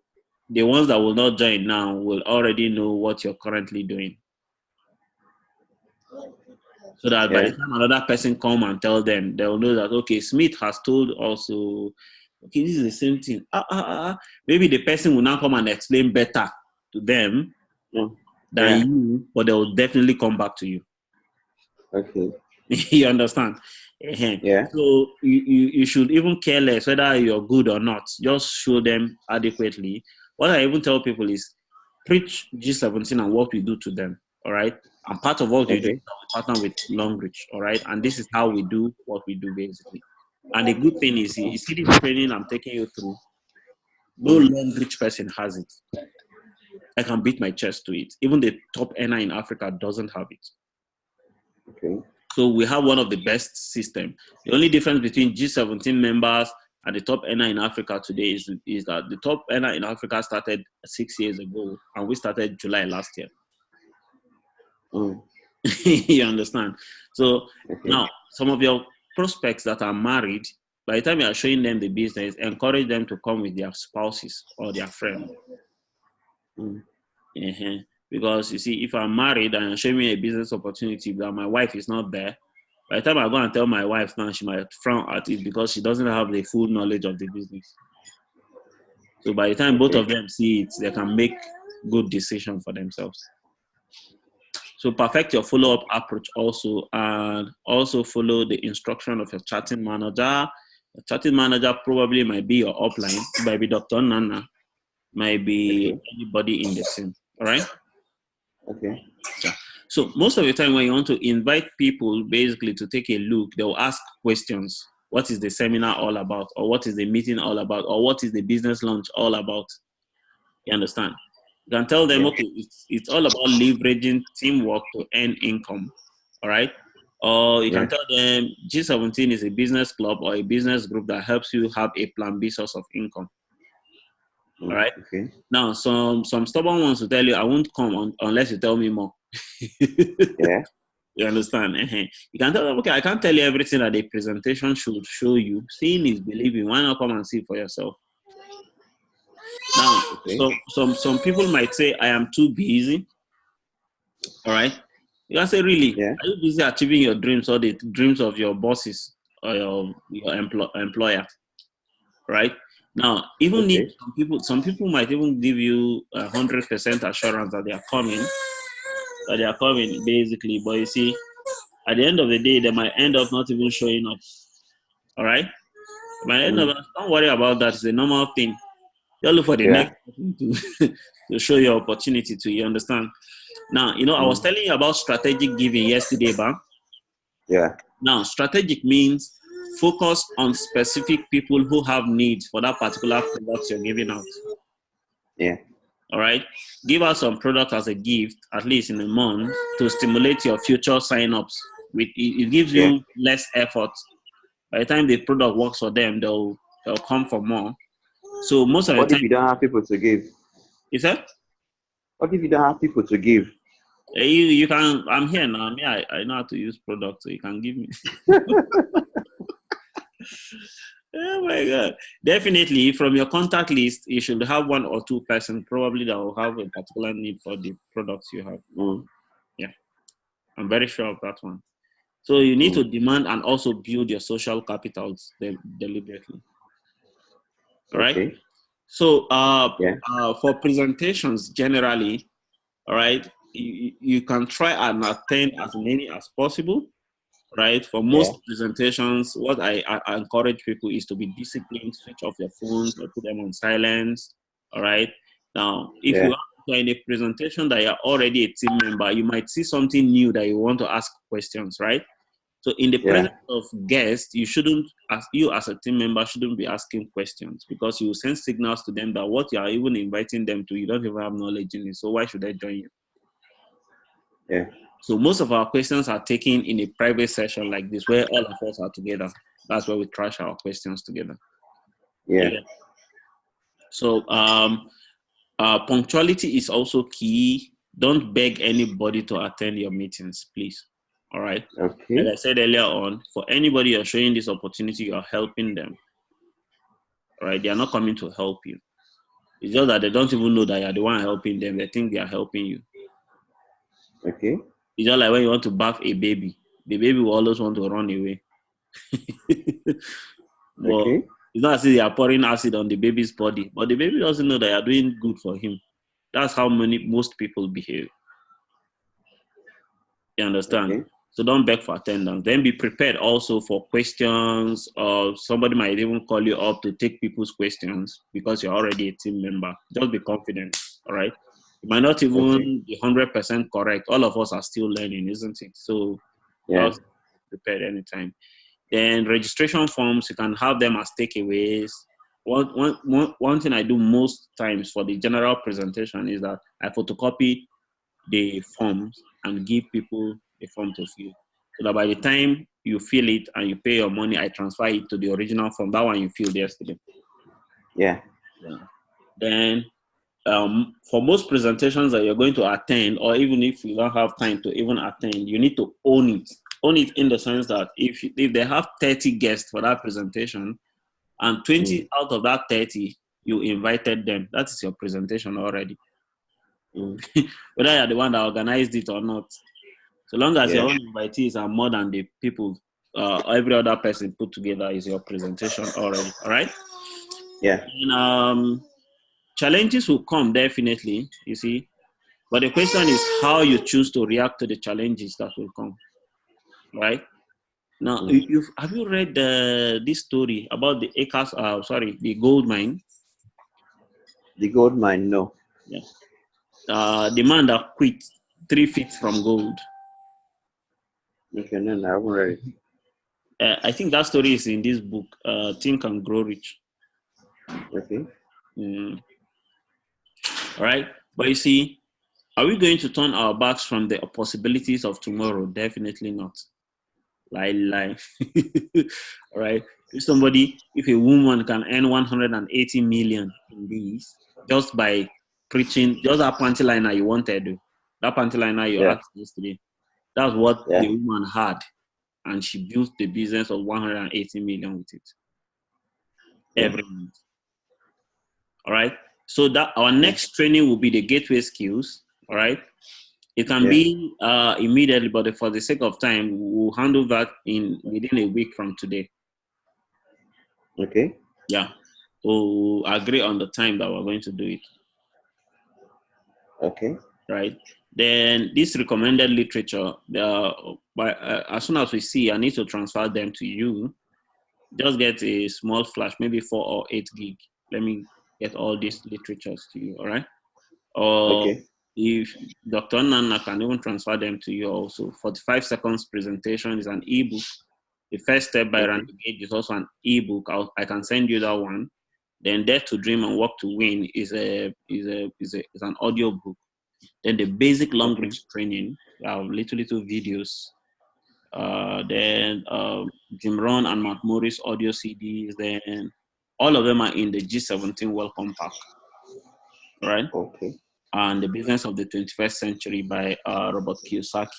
the ones that will not join now will already know what you're currently doing. So that by the time another person come and tell them, they'll know that, okay, Smith has told also, okay, this is the same thing. Maybe the person will now come and explain better to them than you, but they will definitely come back to you. Okay. You understand? Yeah. So you should even care less whether you're good or not. Just show them adequately. What I even tell people is preach G17 and what we do to them. All right. And part of what we do is that we partner with Longrich. All right. And this is how we do what we do basically. And the good thing is, you see this training I'm taking you through, no Longrich person has it. I can beat my chest to it. Even the top earner in Africa doesn't have it. Okay. So we have one of the best systems. The only difference between G17 members and the top earner in Africa today is that the top earner in Africa started 6 years ago, and we started July last year. You understand? So now, some of your prospects that are married, by the time you are showing them the business, encourage them to come with their spouses or their friends. Because you see, if I'm married and you're showing me a business opportunity that my wife is not there, by the time I go and tell my wife now, she might frown at it because she doesn't have the full knowledge of the business. So by the time both of them see it, they can make good decisions for themselves. So perfect your follow-up approach also, and also follow the instruction of your chatting manager. The chatting manager probably might be your upline, it might be Dr. Nana, might be anybody in the team. All right? Okay. So most of the time when you want to invite people basically to take a look, they'll ask questions. What is the seminar all about? Or what is the meeting all about? Or what is the business launch all about? You understand? You can tell them, okay, it's all about leveraging teamwork to earn income. All right? Or you can tell them G17 is a business club or a business group that helps you have a plan B source of income. All right? Okay. Now, some stubborn ones will tell you, I won't come unless you tell me more. You understand? You can tell them, okay, I can't tell you everything that the presentation should show you. Seeing is believing. Why not come and see for yourself? Now, some people might say, I am too busy. All right? You can say, really? Are you busy achieving your dreams or the dreams of your bosses or your employer? Right? Now, even if some people might even give you 100% assurance that they are coming, basically. But you see, at the end of the day, they might end up not even showing up. All right? Don't worry about that. It's a normal thing. Just look for the next person to show your opportunity to. You understand? Now, I was telling you about strategic giving yesterday, Bam. Now, strategic means focus on specific people who have needs for that particular product you're giving out. All right? Give out some product as a gift, at least in a month, to stimulate your future sign-ups. It gives you less effort. By the time the product works for them, they'll come for more. So most of the time... What if you don't have people to give? Is that? What if you don't have people to give? You can... I'm here now. I know how to use products, so you can give me. Oh my God. Definitely from your contact list, you should have one or two persons probably that will have a particular need for the products you have. Yeah. I'm very sure of that one. So you need to demand and also build your social capitals deliberately. All right. Okay. So Yeah. for presentations generally, all right, you can try and attend as many as possible. Right. For most presentations, what I encourage people is to be disciplined, switch off your phones or put them on silence. All right. Now, if you are in a presentation that you're already a team member, you might see something new that you want to ask questions, right? So in the presence of guests, you shouldn't, as a team member, shouldn't be asking questions because you send signals to them that what you are even inviting them to, you don't even have knowledge in it. So why should I join you? Yeah. So most of our questions are taken in a private session like this, where all of us are together. That's where we crash our questions together. Yeah. So punctuality is also key. Don't beg anybody to attend your meetings, please. All right. Okay. Like I said earlier on, for anybody you're showing this opportunity, you're helping them. All right. They are not coming to help you. It's just that they don't even know that you're the one helping them. They think they are helping you. Okay. It's just like when you want to bath a baby. The baby will always want to run away. But it's not as if they are pouring acid on the baby's body. But the baby doesn't know that you're doing good for him. That's how most people behave. You understand? Okay. So don't beg for attendance. Then be prepared also for questions, or somebody might even call you up to take people's questions because you're already a team member. Just be confident, all right? You might not even be 100% correct. All of us are still learning, isn't it? So just be prepared anytime. Then registration forms, you can have them as takeaways. One thing I do most times for the general presentation is that I photocopy the forms and give people a form to fill. So that by the time you fill it and you pay your money, I transfer it to the original form. That one you filled yesterday. Yeah. Then for most presentations that you're going to attend, or even if you don't have time to even attend, you need to own it. Own it in the sense that if they have 30 guests for that presentation and 20 out of that 30, you invited them, that is your presentation already. Whether you're the one that organized it or not. So long as your own invitees are more than the people, every other person put together is your presentation already. All right? Yeah. And, challenges will come definitely, you see. But the question is how you choose to react to the challenges that will come. Right? Now, have you read this story about the the gold mine? The gold mine, no. Yeah. The man that quit 3 feet from gold. Okay, no, I haven't read it. I think that story is in this book, Think and Grow Rich. Okay. All right. But you see, are we going to turn our backs from the possibilities of tomorrow? Definitely not. Lie. All right. If a woman can earn 180 million in these just by preaching, just that panty liner you wanted, that panty liner you asked yesterday, that's what the woman had. And she built the business of 180 million with it every month. All right. So that our next training will be the gateway skills. All right. It can be immediately, but for the sake of time, we'll handle that within a week from today. Okay. Yeah. We'll agree on the time that we're going to do it. Okay. Right. Then this recommended literature, as soon as we see, I need to transfer them to you. Just get a small flash, maybe 4 or 8 gig. Let me get all these literatures to you. All right. Or if Dr. Nana can even transfer them to you also. 45 seconds presentation is an ebook. The first step by Randy Gage is also an ebook. I can send you that one. Then Dare to Dream and Work to Win is an audio book. Then the basic Longrich training, little videos. Then Jim Rohn and Mark Morris audio CDs. Then all of them are in the G17 Welcome Pack. Right? And The Business of the 21st Century by Robert Kiyosaki.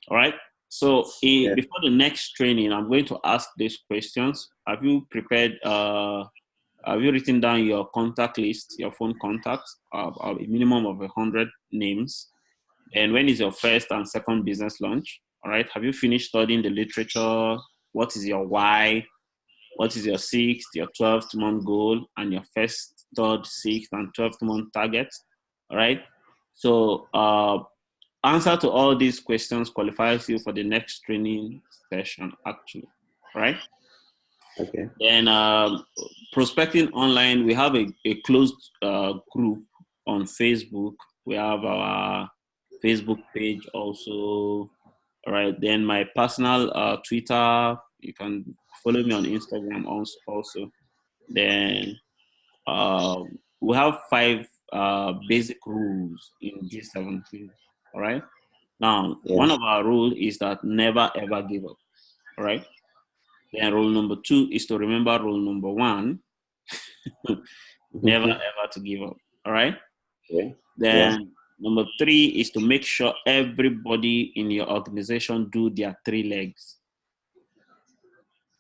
All right? So before the next training, I'm going to ask these questions. Have you prepared? Have you written down your contact list, your phone contacts, a minimum of 100 names? And when is your first and second business launch? All right. Have you finished studying the literature? What is your why? What is your 6th, your 12th month goal, and your first, third, 6th, and 12th month target? All right. So answer to all these questions qualifies you for the next training session, actually. All right. Okay. Then prospecting online, we have a closed group on Facebook. We have our Facebook page also. All right. Then my personal Twitter, you can follow me on Instagram also. Then we have 5 basic rules in G17. All right. Now, one of our rules is that never ever give up. All right. Then rule number 2 is to remember rule number 1. Never ever to give up. All right. Okay. Then number 3 is to make sure everybody in your organization do their 3 legs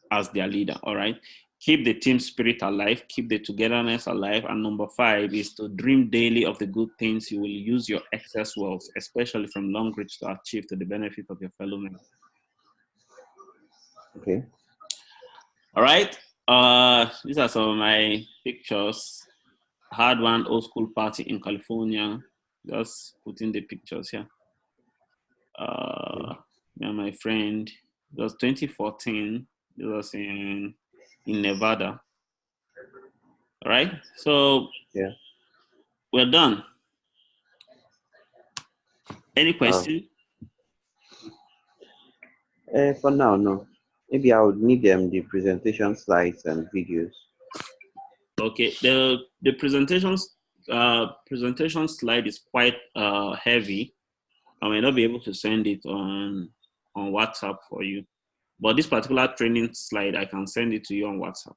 as their leader. All right. Keep the team spirit alive, keep the togetherness alive. And number 5 is to dream daily of the good things you will use your excess wealth, especially from Longrich, to achieve to the benefit of your fellow men. Okay. All right. These are some of my pictures. I had one old school party in California. Just putting the pictures here. Me and my friend. It was 2014. It was in Nevada. All right. So we're done. Any question? For now, no. Maybe I would need the presentation slides and videos. Okay. The presentation slide is quite heavy. I may not be able to send it on WhatsApp for you. But this particular training slide, I can send it to you on WhatsApp.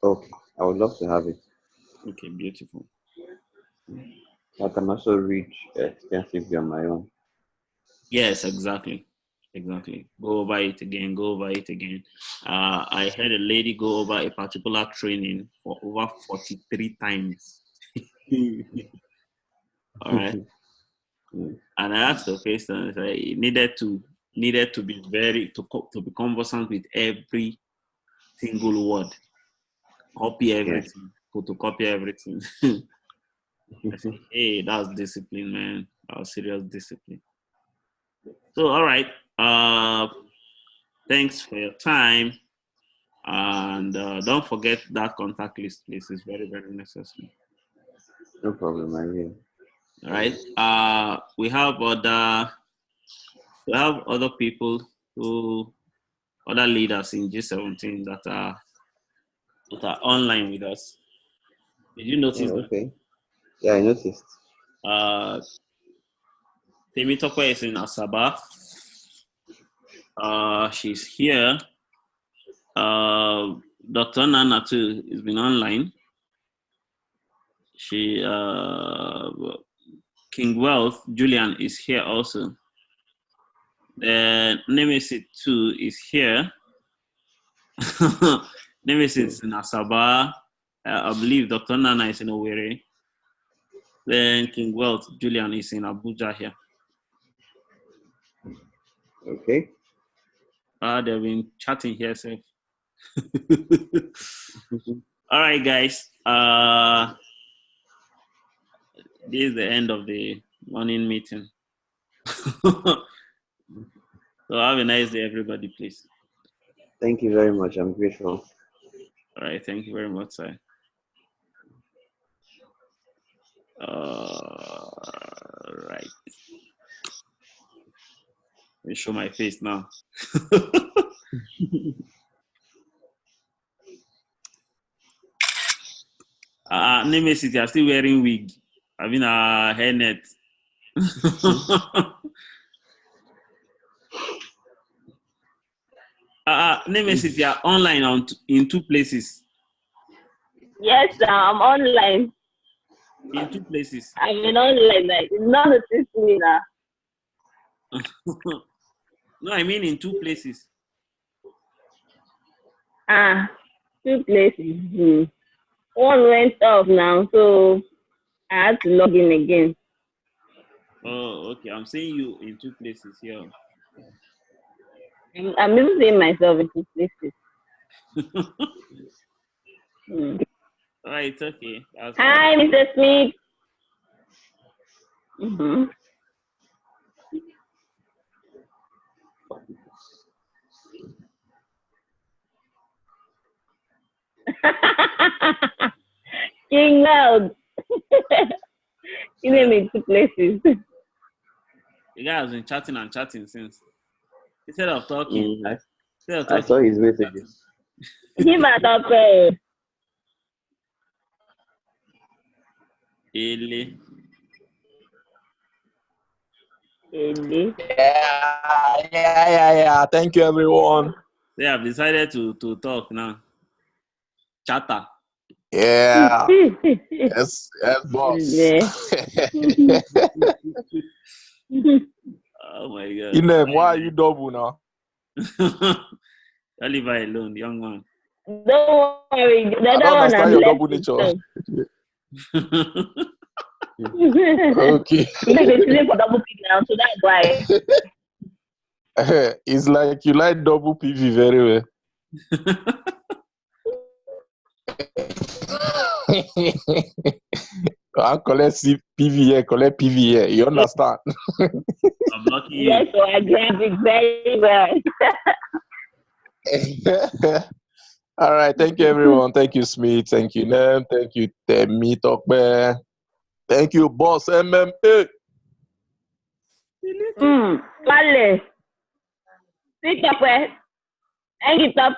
Okay, I would love to have it. Okay, beautiful. I can also read extensively on my own. Yes, exactly. Go over it again. I had a lady go over a particular training for over 43 times. All right. And I asked the question, it needed to be to be conversant with every single word, copy everything, photocopy everything. I said, hey, that's discipline, man. That was serious discipline. So, all right. Thanks for your time. And don't forget that contact list, please. It's very, very necessary. No problem, I will. All right. We have other people other leaders in G17 that are online with us. Did you notice that? Okay. Yeah, I noticed. Temitope is in Asaba. She's here. Dr. Nana too has been online. She King Wealth Julian is here also. The Nemesis too is here. Nemesis in Asaba. I believe Dr. Nana is in Owerri. Then King Wealth Julian is in Abuja here. Okay. They've been chatting here, so. All right, guys. This is the end of the morning meeting. So have a nice day, everybody, please. Thank you very much. I'm grateful. All right. Thank you very much, sir. Right. Let me show my face now. Nemesis, you are still wearing wig. I mean, hairnet. Nemesis, you are online in 2 places. Yes, I'm online. In 2 places. I'm in online. It's not noticed me now. No, I mean in 2 places. 2 places. One went off now, so I had to log in again. Oh, okay. I'm seeing you in 2 places here. I'm even seeing myself in 2 places. Alright, okay. Hi, Mr. Smith. Mm-hmm. King Loud. You name me 2 places. The guy has been chatting and chatting since. Instead of talking. I saw his messages. Give us up. Ele. Yeah. Thank you, everyone. They have decided to talk now. Chatter. Yeah. Yes, boss. Oh my God. Inem, why are you double now? I'll leave her alone, young man. Don't worry. The I other don't one understand I'm your left double with. nature. Okay. You know, they're for double P now, so that's why. It's like you like double PV very well. I collect PV here, collect PV here. You understand? I'm lucky you. Yes, so I grab it very well. All right. Thank you, everyone. Thank you, Smith. Thank you, Nem. Thank you, Temi Tokbe. Thank you, Boss MMA. Vale. Pick up it. And get up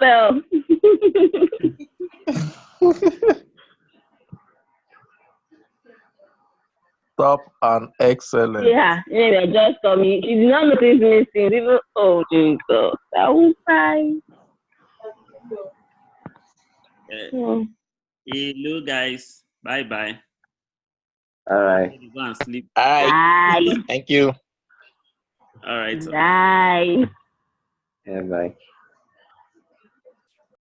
Top and excellent. Yeah, just told me. She did not notice me since even. Oh, Jesus. I will cry. Hello, guys. Bye-bye. All right. Go and sleep. Bye. Thank you. All right. Bye. Yeah, bye.